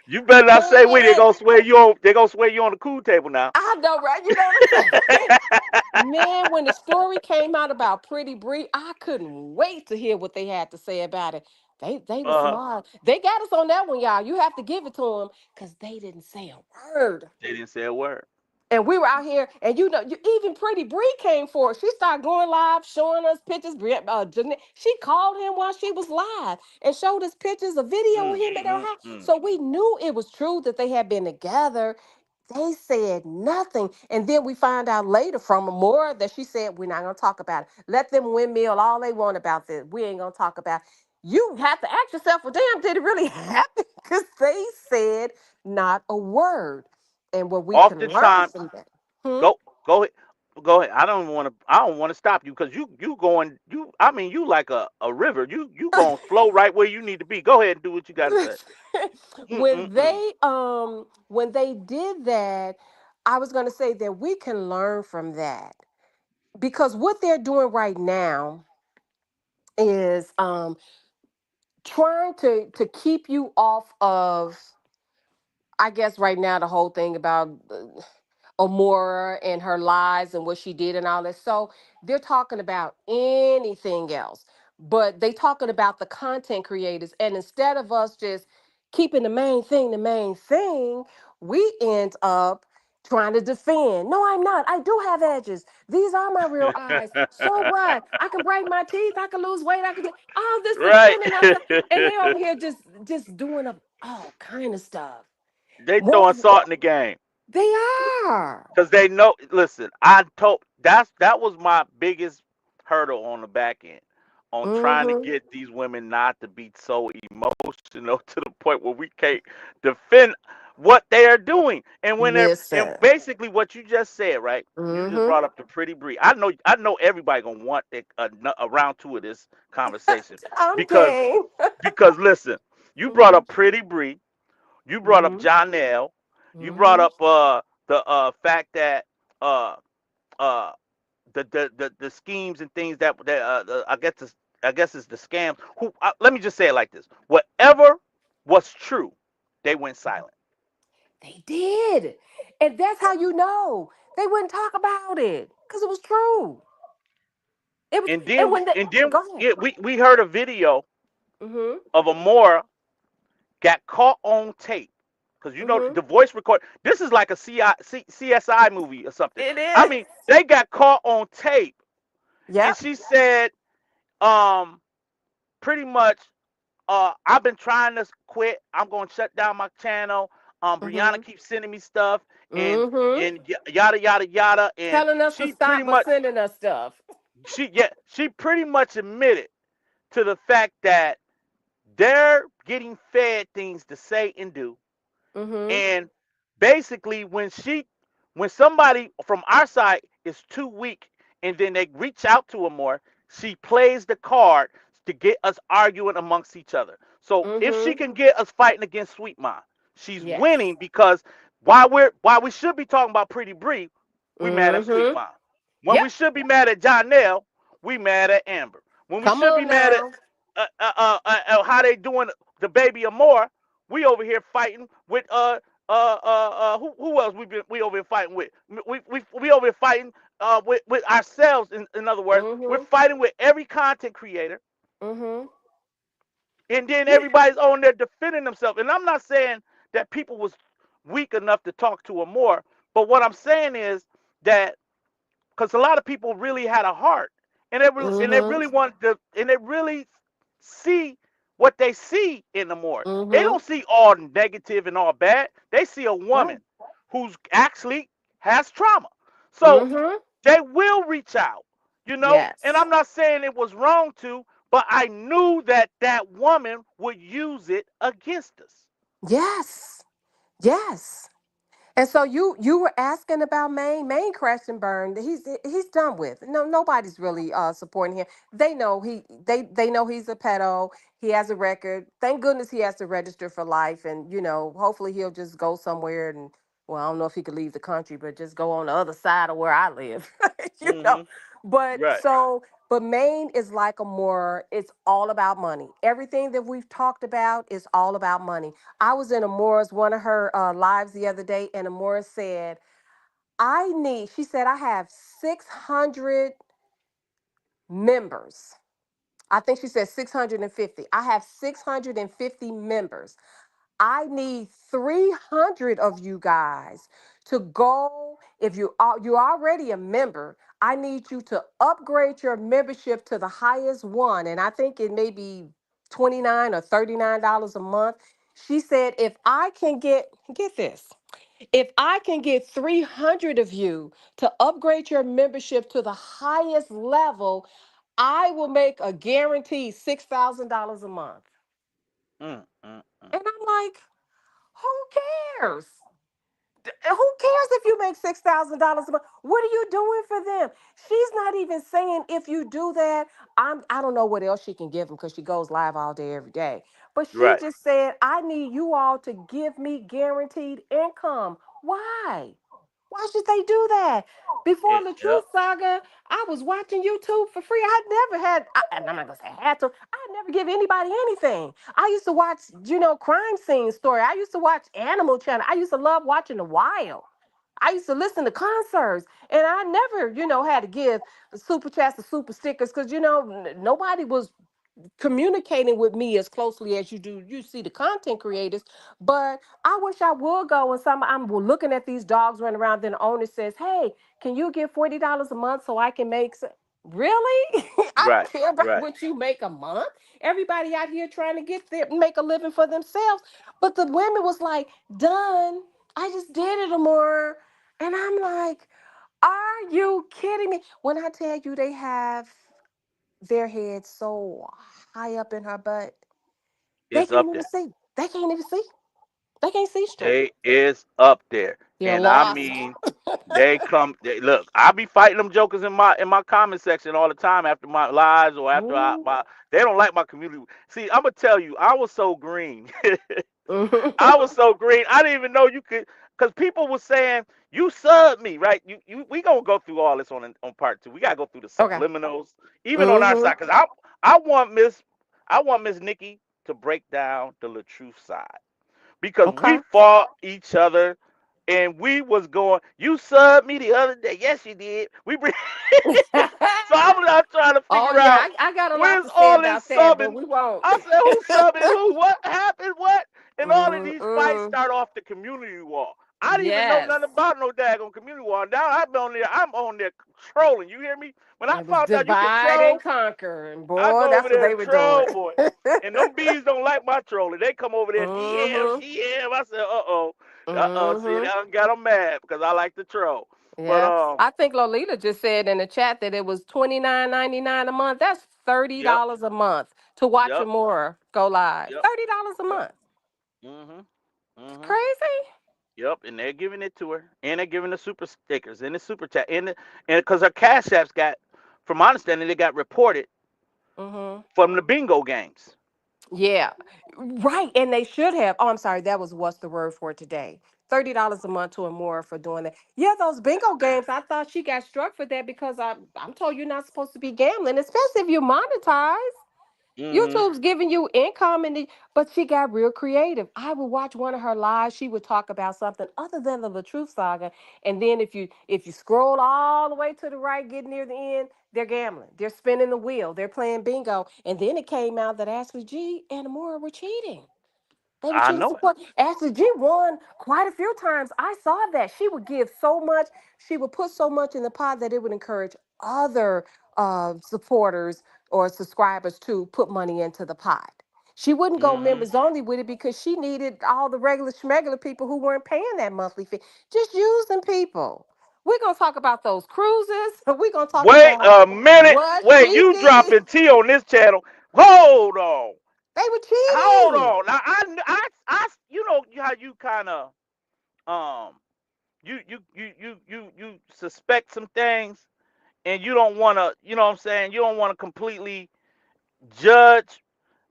You better not say we. They man, gonna swear you on. They gonna swear you on the cool table now. I know, right? You know what I'm saying? Man, when the story came out about Pretty Bree, I couldn't wait to hear what they had to say about it. They were Uh huh. smart. They got us on that one, y'all. You have to give it to them because they didn't say a word. They didn't say a word. And we were out here, and even Pretty Bree came for it. She started going live, showing us pictures. She called him while she was live and showed us pictures, a video of Mm, him at her mm, house. mm. So we knew it was true that they had been together. They said nothing. And then we find out later from Amora that she said, we're not going to talk about it. Let them windmill all they want about this. We ain't going to talk about it. You have to ask yourself, well, damn, did it really happen? Because they said not a word. And what we can learn Oftentimes, from that. Hmm? go go ahead. Go ahead. I don't want to stop you because you going. You. I mean, you like a river. You going to flow right where you need to be. Go ahead and do what you got to say. when Mm-mm-mm. they did that, I was going to say that we can learn from that. because what they're doing right now is trying to keep you off of, I guess right now the whole thing about Amora and her lies and what she did and all that. So they're talking about anything else, but they talking about the content creators. And instead of us just keeping the main thing, we end up trying to defend. No, I'm not. I do have edges. These are my real eyes. So what? I can break my teeth. I can lose weight. I can do all this Right. defending ourselves, and they over here just doing all kind of stuff. They Most throwing salt in the game. they are. Because they know. Listen, I told that was my biggest hurdle on the back end, on trying to Mm-hmm. get these women not to be so emotional to the point where we can't defend what they are doing. And when they're and Listen. basically what you just said, right? You just Mm-hmm. brought up the pretty breed. I know everybody gonna want a round two of this conversation I'm because game. listen, you brought Mm-hmm. up pretty breed. You brought up Mm-hmm. Jonelle. You brought Mm-hmm. up the fact that uh uh the schemes and things that I guess it's the scams. Let me just say it like this: whatever was true, they went silent. They did. And that's how you know. They wouldn't talk about it. Because it was true. It was, And and then when they go ahead. yeah, we heard a video Mm-hmm. of Amora got caught on tape. Because you know Mm-hmm. the voice record. This is like a CSI movie or something. It I is. mean, they got caught on tape, and Yep. she said, um, pretty much, I've been trying to quit. I'm gonna shut down my channel. Brianna Mm-hmm. keeps sending me stuff, and Mm-hmm. yada yada yada. And Telling us to she pretty stop but much sending us stuff. she pretty much admitted to the fact that they're getting fed things to say and do. Mm-hmm. And basically, when somebody from our side is too weak, and then they reach out to her more, she plays the card to get us arguing amongst each other. So if she Mm-hmm. can get us fighting against Sweet Ma, she's Yes. winning because while we should be talking about Pretty Bree, we mad at Sweet Mm-hmm. Ma. When Yep. we should be mad at Jonelle, we mad at Amber. When we Come should be on mad at now. how they doing the baby Amore, we over here fighting with who else we over here fighting with? We over here fighting with ourselves. In other words, we're Mm-hmm. fighting with every content creator, Mm-hmm. and then Yeah. everybody's on there defending themselves. And I'm not saying that people was weak enough to talk to her more, but what I'm saying is that because a lot of people really had a heart, and they Mm-hmm. really wanted to, and they really see what they see in the Moors. They Mm-hmm. don't see all negative and all bad. They see a woman Right. who's actually has trauma, so Mm-hmm. they will reach out, you know. And Yes. I'm not saying it was wrong to, but I knew that that woman would use it against us. Yes. Yes. And so you were asking about Maine. Maine crashed and burned. He's done with. No, nobody's really supporting him. They know he's a pedo. He has a record. Thank goodness he has to register for life, and hopefully he'll just go somewhere and, well, I don't know if he could leave the country, but just go on the other side of where I live. you know. Hmm. But Right. so but Maine is like a more. It's all about money. Everything that we've talked about is all about money. I was in Amora's one of her lives the other day, and Amora said, she said, I have 600 members. I think she said 650. I have 650 members. I need 300 of you guys to go. If you're already a member, I need you to upgrade your membership to the highest one. And I think it may be 29 or $39 a month. She said, if I can get this, if I can get 300 of you to upgrade your membership to the highest level, I will make a guaranteed $6,000 a month. Mm, mm, mm. And I'm like, who cares? Who cares if you make $6,000 a month? What are you doing for them? She's not even saying if you do that. I don't know what else she can give them because she goes live all day every day. But she Right. just said, I need you all to give me guaranteed income. Why? Why should they do that? Before the Yep. Truth Saga, I I was watching YouTube for free. And I'm not gonna say I had to. I never give anybody anything. I used to watch, crime scene story. I used to watch Animal Channel. I used to love watching The Wild. I used to listen to concerts, and I never, had to give super chats or super stickers because nobody was communicating with me as closely as you see the content creators. But I wish I would go and I'm looking at these dogs running around, then the owner says, hey, can you give $40 a month so I can make some? Really? I don't Right, care about right. what you make a month. Everybody out here trying to make a living for themselves. But the women was like, done. I just did it, Amora. And I'm like, are you kidding me? When I tell you they have their head so high up in her butt, they It's can't up even there. see. They can't even see. They can't see straight. They is up there. They're And I lost. mean, look, I be fighting them jokers in my comment section all the time after my lives or after Ooh. my they don't like my community. See, I'm gonna tell you, I was so green. I was Mhm. so green. I didn't even know you could, because people were saying you sub me, right? We gonna go through all this on part two. We gotta go through the Okay. subliminals, even on our Mhm. side, because I want Miss Nikki to break down the truth side, because we Okay. fought each other, and we was going. You subbed me the other day. Yes, you did. We bring. So I'm not trying to Oh figure yeah, out I got a lot where's to say all this about that, but subbing. we won't. I said, who's subbing who? What happened? What? And all of these fights Mm-mm. start off the community wall. I didn't even know Yes. nothing about no daggone community wall. Now I'm on there trolling. You hear me? When I It was found out you could divide and troll, conquer, and I boy, go over that's what there they and were doing. troll, boy. And them bees don't like my trolling. They come over there, DM, Mhm. DM. I said, uh-oh. See, Mhm. that got them mad because I like to troll. But Yeah, I think Lolita just said in the chat that it was $29.99 a month. That's thirty yep, dollars a month to watch yep, Amora go live. yep, $30 a yep. month. Mhm, It's mhm. crazy. Yep, and they're giving it to her, and they're giving the super stickers and the super chat, and because her cash apps got, from my understanding, they got reported Mhm. from the bingo games. Yeah, right. And they should have. Oh, I'm sorry. That was what's the word for today. $30 a month to Amora for doing that. Yeah, those bingo games. I thought she got struck for that because I'm told you're not supposed to be gambling, especially if you monetize. Mhm. YouTube's giving you income, but she got real creative. I would watch one of her lives. She would talk about something other than the Truth Saga, and then if you scroll all the way to the right, get near the end, they're gambling, they're spinning the wheel, they're playing bingo, and then it came out that Ashley G and Amora were cheating. They were I cheating know it. support. Ashley G won quite a few times. I saw that. She would give so much. She would put so much in the pot that it would encourage other supporters or subscribers to put money into the pot. She wouldn't go Mhm. members only with it because she needed all the regular schmegular people who weren't paying that monthly fee. Just using people. We're going to talk about those cruises. We're going to talk Wait about a minute. what Wait, she you did. dropping tea on this channel? Hold on. They were Hold cheating. on. Now you know how you kind of um you suspect some things, and you don't want to. You know what I'm saying? You don't want to completely judge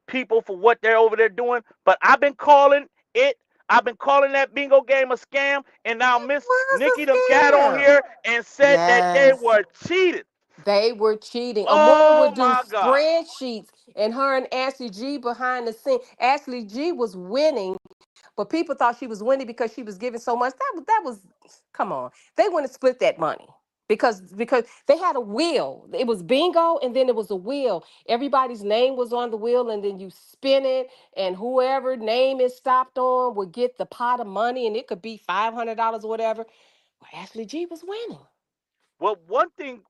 people for what they're over there doing. But I've been calling it. I've been calling that bingo game a scam, and now It Miss was Nikki a done got on scam. here and said that they Yes, were cheated. they were cheating. Amora Oh would do my God! spreadsheets, and her and Ashley G behind the scene. Ashley G was winning, but people thought she was winning because she was giving so much. That was come on. They wouldn't split that money because they had a wheel. It was bingo, and then it was a wheel. Everybody's name was on the wheel, and then you spin it, and whoever name is stopped on would get the pot of money, and it could be $500 or whatever. Well, Ashley G was winning. Well, one thing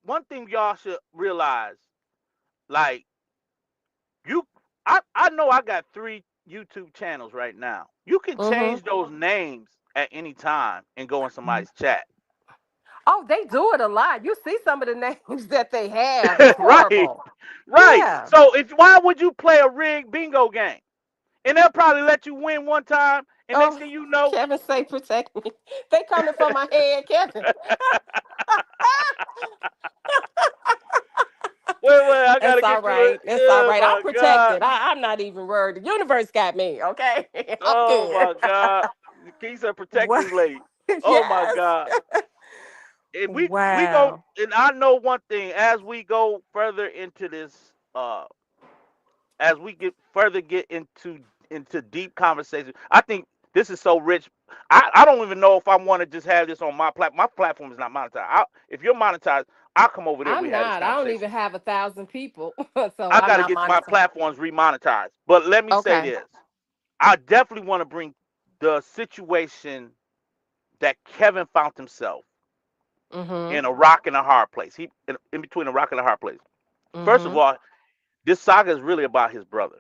y'all should realize, like you, I know I got 3 YouTube channels right now. You can Mm-hmm. change those names at any time and go in somebody's chat. Oh, they do it a lot. You see some of the names that they have. It's Right, horrible. right. Yeah. So if why would you play a rigged bingo game? And they'll probably let you win one time, and next Oh, thing you know, Kevin say protect me. They coming for my head, Kevin. wait, I It's gotta all get through it. right. It's all Oh right. I'm my God. protected. I'm not even worried. The universe got me. Okay. I'm Oh good. my God. Keisha, protect What? this lady. Oh my Yes. God. And we go, Wow. and I know one thing, as we go further into this, as we get into deep conversation, I think this is so rich. I don't even know if I want to just have this on my platform. My platform is not monetized. If you're monetized, I'll come over there and we I'm have this not. I don't conversation. even have 1,000 people, so I I'm got to not get my monetized. platforms remonetized. But let me say Okay. this: I definitely want to bring the situation that Kevin found himself Mhm. in a rock and a hard place. He in between a rock and a hard place. First of Mhm. all, this saga is really about his brother,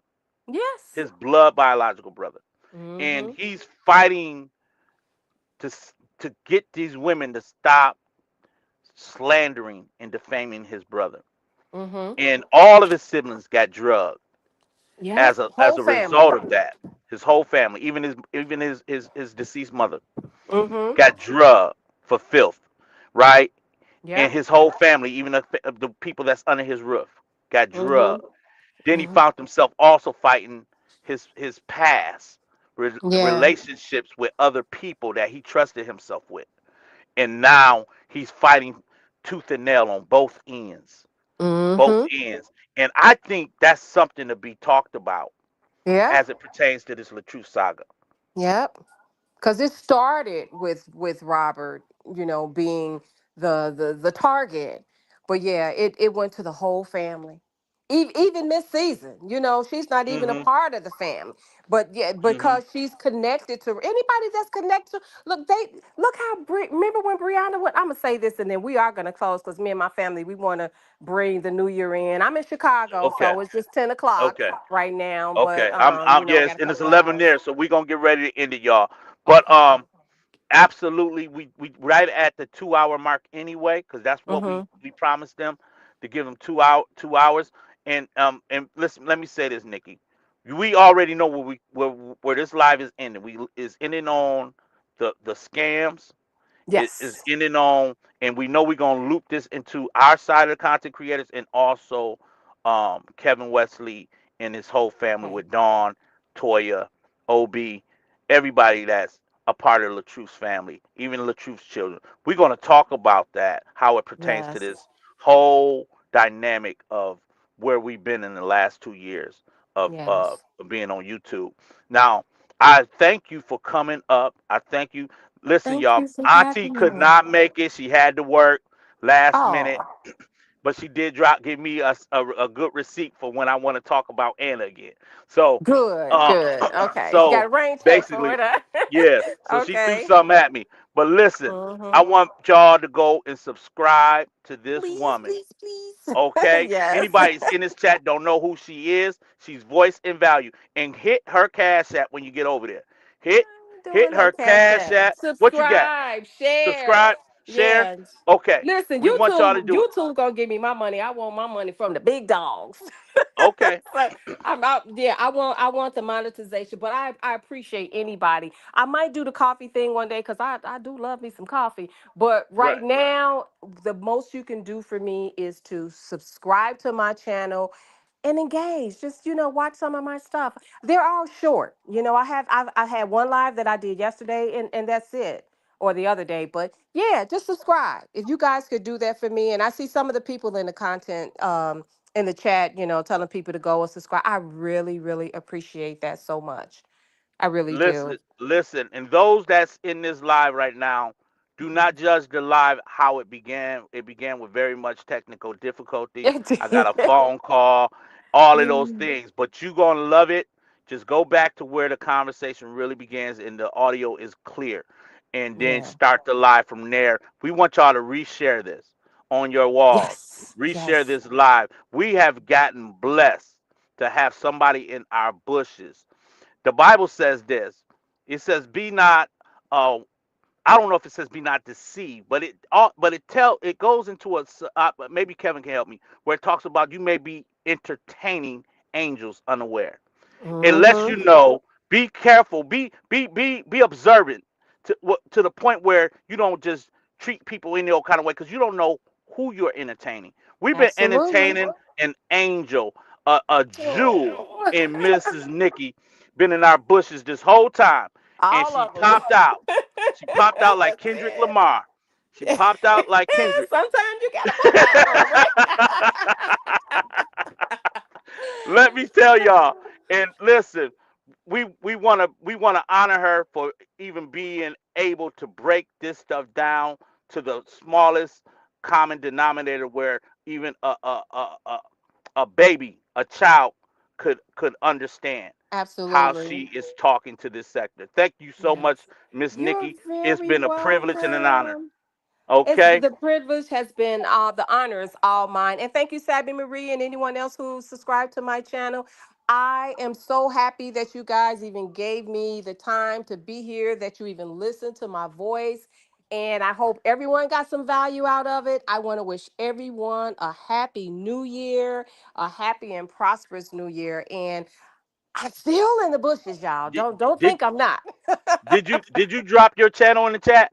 Yes. his blood biological brother, and Mhm. he's fighting to get these women to stop slandering and defaming his brother. Mhm. And all of his siblings got drugged Yep. as Whole a family. result of that. His whole family, even his deceased mother, Mhm. got drugged for filth, right? And Yep. his whole family, even the people that's under his roof, got Mhm. drugged. Then he Mhm. found himself also fighting his past Yeah. relationships with other people that he trusted himself with, and now he's fighting tooth and nail on both Mhm. ends. And I think that's something to be talked about Yeah. as it pertains to this Latrue saga. Yep. Because it started with Robert, being the target, but yeah, it went to the whole family. Even Miss Season, she's not even a Hmm. part of the family, but yeah, Hmm. because she's connected to anybody that's connected. Look how remember when Brianna went. I'm gonna say this, and then we are gonna close because me and my family we want to bring the new year in. I'm in Chicago, Okay. so it's just 10 o'clock Okay. right now, but Okay. I'm I yes, got a and it's couple of 11 hours. there, so we're gonna get ready to end it, y'all. But Okay. absolutely, we right at the 2 hour mark anyway, because that's what we Mhm. we promised them, to give them 2 hours. And listen, let me say this, Nikki. We already know where this live is ending. We is ending on the scams. It is Yes. ending on, and we know we're gonna loop this into our side of the content creators, and also Kevin Wesley and his whole family Okay. with Dawn, Toya, Ob, everybody that's a part of Latruth's family, even Latruth's children. We're gonna talk about that, how it pertains to Yes. this whole dynamic of where we've been in the last 2 years Yes. of being on YouTube. Now, I thank you for coming up. I thank you. Listen, Thank y'all. you for Auntie having could me. not make it. She had to work last minute, Oh, but she did give me a good receipt for when I want to talk about Anna again. So, good, uh, good. Okay. She got so a rain check for basically, it. Huh? yeah. So she threw Okay. something at me. But listen, I Mm-hmm. want y'all to go and subscribe to this Please, woman. please, please. Okay? Yes. Anybody's in this chat don't know who she is. She's voice and value. And hit her cash app when you get over there. Hit Doing hit no her cash cash app. app. What you got? Subscribe, share. Subscribe, share. Yes. Okay. Listen, We want y'all to YouTube, do it. YouTube gonna give me my money. I want my money from the big dogs. Okay. So I'm out. Yeah, I want the monetization, but I appreciate anybody. I might do the coffee thing one day because I do love me some coffee. But right Right. now, the most you can do for me is to subscribe to my channel and engage. Just watch some of my stuff. They're all short. I had one live that I did yesterday, and that's it. Or the other day, but yeah, just subscribe. If you guys could do that for me, and I see some of the people in the content in the chat, telling people to go and subscribe. I really, really appreciate that so much. I really Listen, do. listen, and those that's in this live right now, do not judge the live how it began. It began with very much technical difficulty. I got a phone call, all of those things, but you gonna love it. Just go back to where the conversation really begins and the audio is clear, and then Yeah. start the live from there. We want y'all to reshare this on your walls. Yes. Reshare Yes. this live. We have gotten blessed to have somebody in our bushes. The Bible says this. It says, "Be not." I don't know if it says "be not deceived," but it goes into maybe Kevin can help me, where it talks about you may be entertaining angels unaware. It lets Mm-hmm. you know, be careful, be observant to the point where you don't just treat people any old kind of way, because you don't know who you're entertaining. We've been Absolutely. entertaining an angel, a jewel Oh. in Mrs. Nikki, been in our bushes this whole time, and All she of them. popped out. She popped out like That's Kendrick it. Lamar. She popped out like Kendrick. Sometimes you gotta pop out, Let me tell y'all. And listen, we wanna honor her for even being able to break this stuff down to the smallest common denominator, where even a baby, a child, could understand how Absolutely. she is talking to this sector. Thank you so much, Yes. Miss You're Nikki. It's very been a privilege and an honor. welcome. It's Okay. the privilege has been the honor is all mine. And thank you, Sabby Marie, and anyone else who subscribed to my channel. I am so happy that you guys even gave me the time to be here, that you even listened to my voice. And I hope everyone got some value out of it. I want to wish everyone a happy new year, a happy and prosperous new year. And I'm still in the bushes, y'all. Did Don't did think I'm not. did you drop your channel in the chat?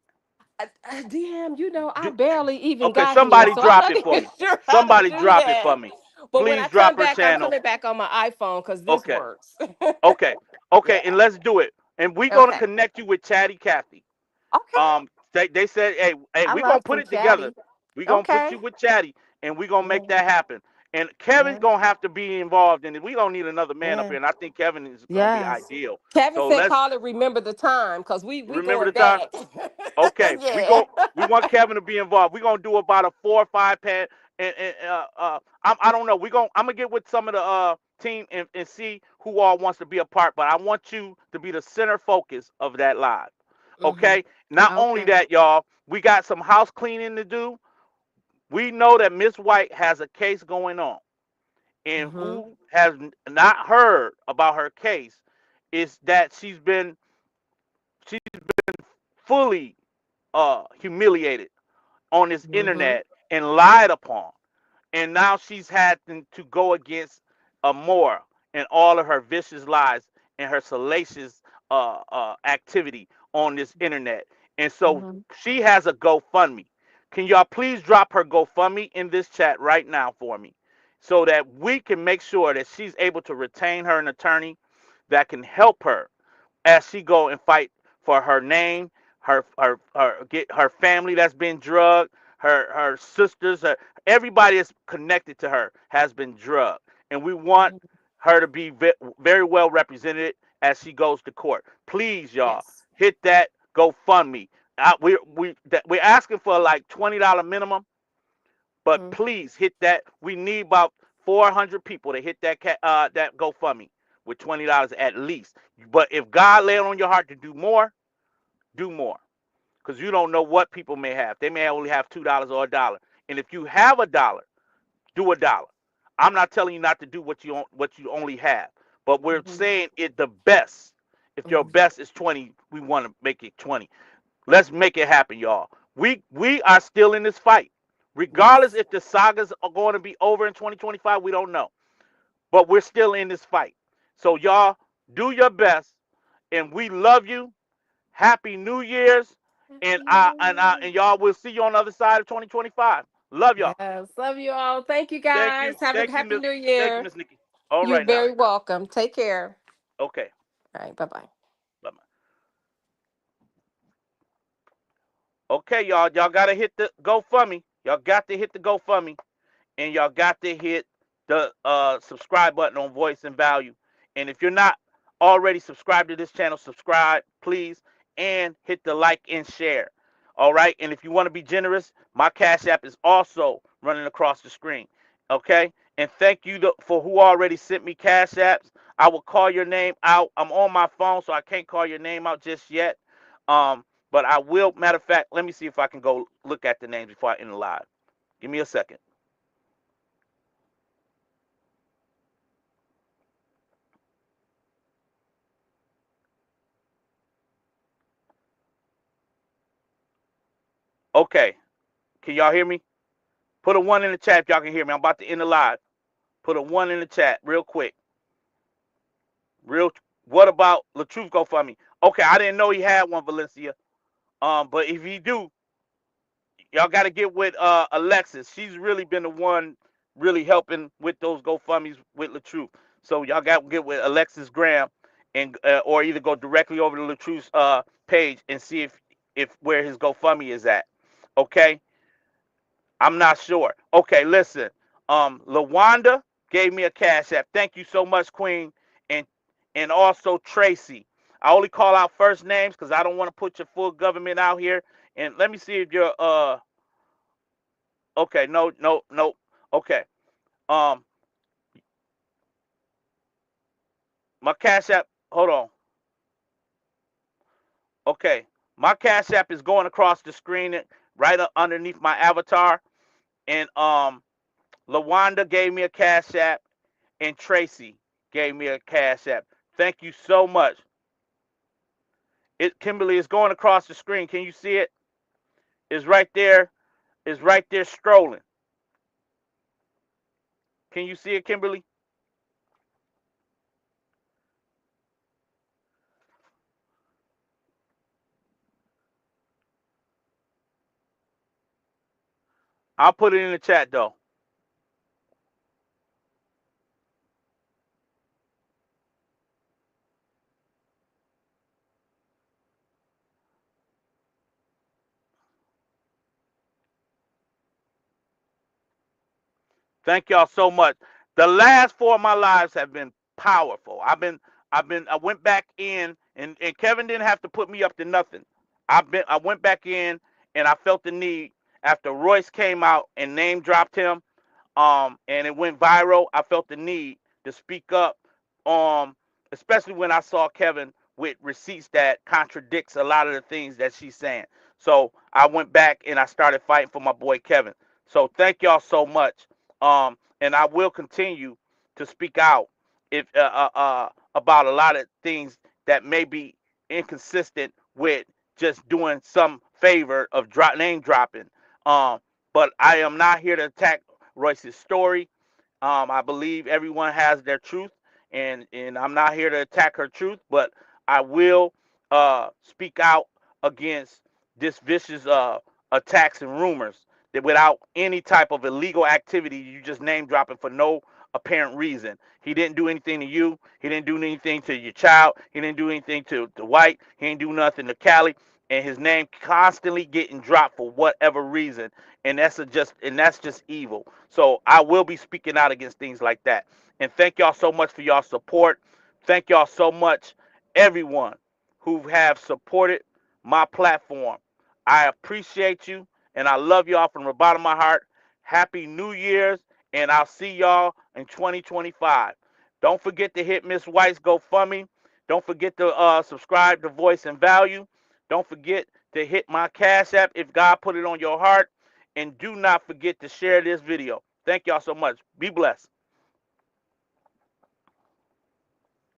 Damn, I Do, barely even okay, got here, somebody so I'm drop not it for even me. sure how to Somebody do drop it for that. me. But when I Please come drop her back, I'm channel. coming back on my iPhone because this Okay. works. Okay. Okay, and Yeah. let's do it. And we're gonna Okay. connect you with Chatty Cathy. Okay. They said, hey, I we're gonna love put some it together. chatty. We're gonna put Okay. you with Chatty, and we're gonna make Yeah. that happen. And Kevin's Yeah. gonna have to be involved in it. We gonna need another man up Yeah. here, and I think Kevin is gonna be Yes. ideal. Kevin So said, let's "Call it. Remember the time, because we remember the going time. back." Okay, we Yeah. go. We want Kevin to be involved. We're gonna do about a 4 or 5 pan, and I don't know. I'm gonna get with some of the team and see who all wants to be a part. But I want you to be the center focus of that live. Hmm. Okay. Not only Okay. that, y'all, we got some house cleaning to do. We know that Miss White has a case going on, and Hmm. who has not heard about her case is that she's fully humiliated on this Hmm. internet and lied upon. And now she's had to go against Amora and all of her vicious lies and her salacious activity on this internet. And so Hmm. she has a GoFundMe. Can y'all please drop her GoFundMe in this chat right now for me, so that we can make sure that she's able to retain her an attorney that can help her as she go and fight for her name, her get her family that's been drugged, her sisters, everybody that's connected to her has been drugged, and we want Hmm. her to be very well represented as she goes to court. Please, y'all, Yes. hit that GoFundMe. We're asking for like $20 minimum, but Hmm. please hit that. We need about 400 people to hit that GoFundMe with $20 at least. But if God lay it on your heart to do more, do more, because you don't know what people may have. They may only have $2 or $1, and if you have $1, do $1. I'm not telling you not to do what you only have, but we're Hmm. saying it the best. If your Hmm. best is 20, we want to make it 20. Let's make it happen, y'all. We are still in this fight. Regardless Yes. if the sagas are going to be over in 2025, we don't know. But we're still in this fight. So y'all do your best, and we love you. Happy New Year's, and Happy I New and I Year. and y'all will see you on the other side of 2025. Love y'all. Yes. Love you all. Thank you Thank you. guys. Have a Thank you, happy Miss. new Thank you, year. Miss Nikki. All You're right now. very welcome. Take care. Okay. All right. Bye bye. Bye. Okay, y'all. Y'all gotta hit the GoFundMe. Y'all got to hit the GoFundMe. And y'all got to hit the subscribe button on Voice and Value. And if you're not already subscribed to this channel, subscribe, please, and hit the like and share. All right. And if you want to be generous, my Cash App is also running across the screen. Okay. And thank you for who already sent me Cash Apps. I will call your name out. I'm on my phone, so I can't call your name out just yet. But I will. Matter of fact, let me see if I can go look at the names before I end the live. Give me a second. Okay. Can y'all hear me? Put a one in the chat if y'all can hear me. I'm about to end the live. Put a one in the chat real quick. Real. What about Latruth GoFundMe? Okay, I didn't know he had one, Valencia. But if he do, y'all got to get with Alexis. She's really been the one really helping with those GoFundMe's with Latruth. So y'all got to get with Alexis Graham, and or either go directly over to Latruth's page and see if where his GoFundMe is at. Okay, I'm not sure. Okay, listen. Lawanda gave me a cash app. Thank you so much, Queen, and also Tracy. I only call out first names because I don't want to put your full government out here. And let me see if you're okay. No, no, no. Okay. Um, my cash app. Hold on. Okay, my cash app is going across the screen right underneath my avatar, and Lawanda gave me a cash app, and Tracy gave me a cash app. Thank you so much. Kimberly is going across the screen. Can you see it? It's right there. It's right there strolling. Can you see it, Kimberly? I'll put it in the chat though. Thank y'all so much. The last four of my lives have been powerful. I went back in and Kevin didn't have to put me up to nothing. I went back in and I felt the need after Royce came out and name dropped him, and it went viral. I felt the need to speak up, um, especially when I saw Kevin with receipts that contradicts a lot of the things that she's saying. So I went back and I started fighting for my boy Kevin. So thank y'all so much, and I will continue to speak out if about a lot of things that may be inconsistent with just doing some favor of name dropping. Um, but I am not here to attack Royce's story. I believe everyone has their truth, and I'm not here to attack her truth, but I will speak out against this vicious attacks and rumors that without any type of illegal activity, you just name dropping for no apparent reason. He didn't do anything to you. He didn't do anything to your child. He didn't do anything to the White. He didn't do nothing to Cali. And his name constantly getting dropped for whatever reason, and that's just evil. So I will be speaking out against things like that. And thank y'all so much for y'all support. Thank y'all so much, everyone who have supported my platform. I appreciate you and I love y'all from the bottom of my heart. Happy New Year's, and I'll see y'all in 2025. Don't forget to hit Miss White's GoFundMe. Don't forget to subscribe to Voice and Value. Don't forget to hit my Cash App if God put it on your heart. And do not forget to share this video. Thank y'all so much. Be blessed.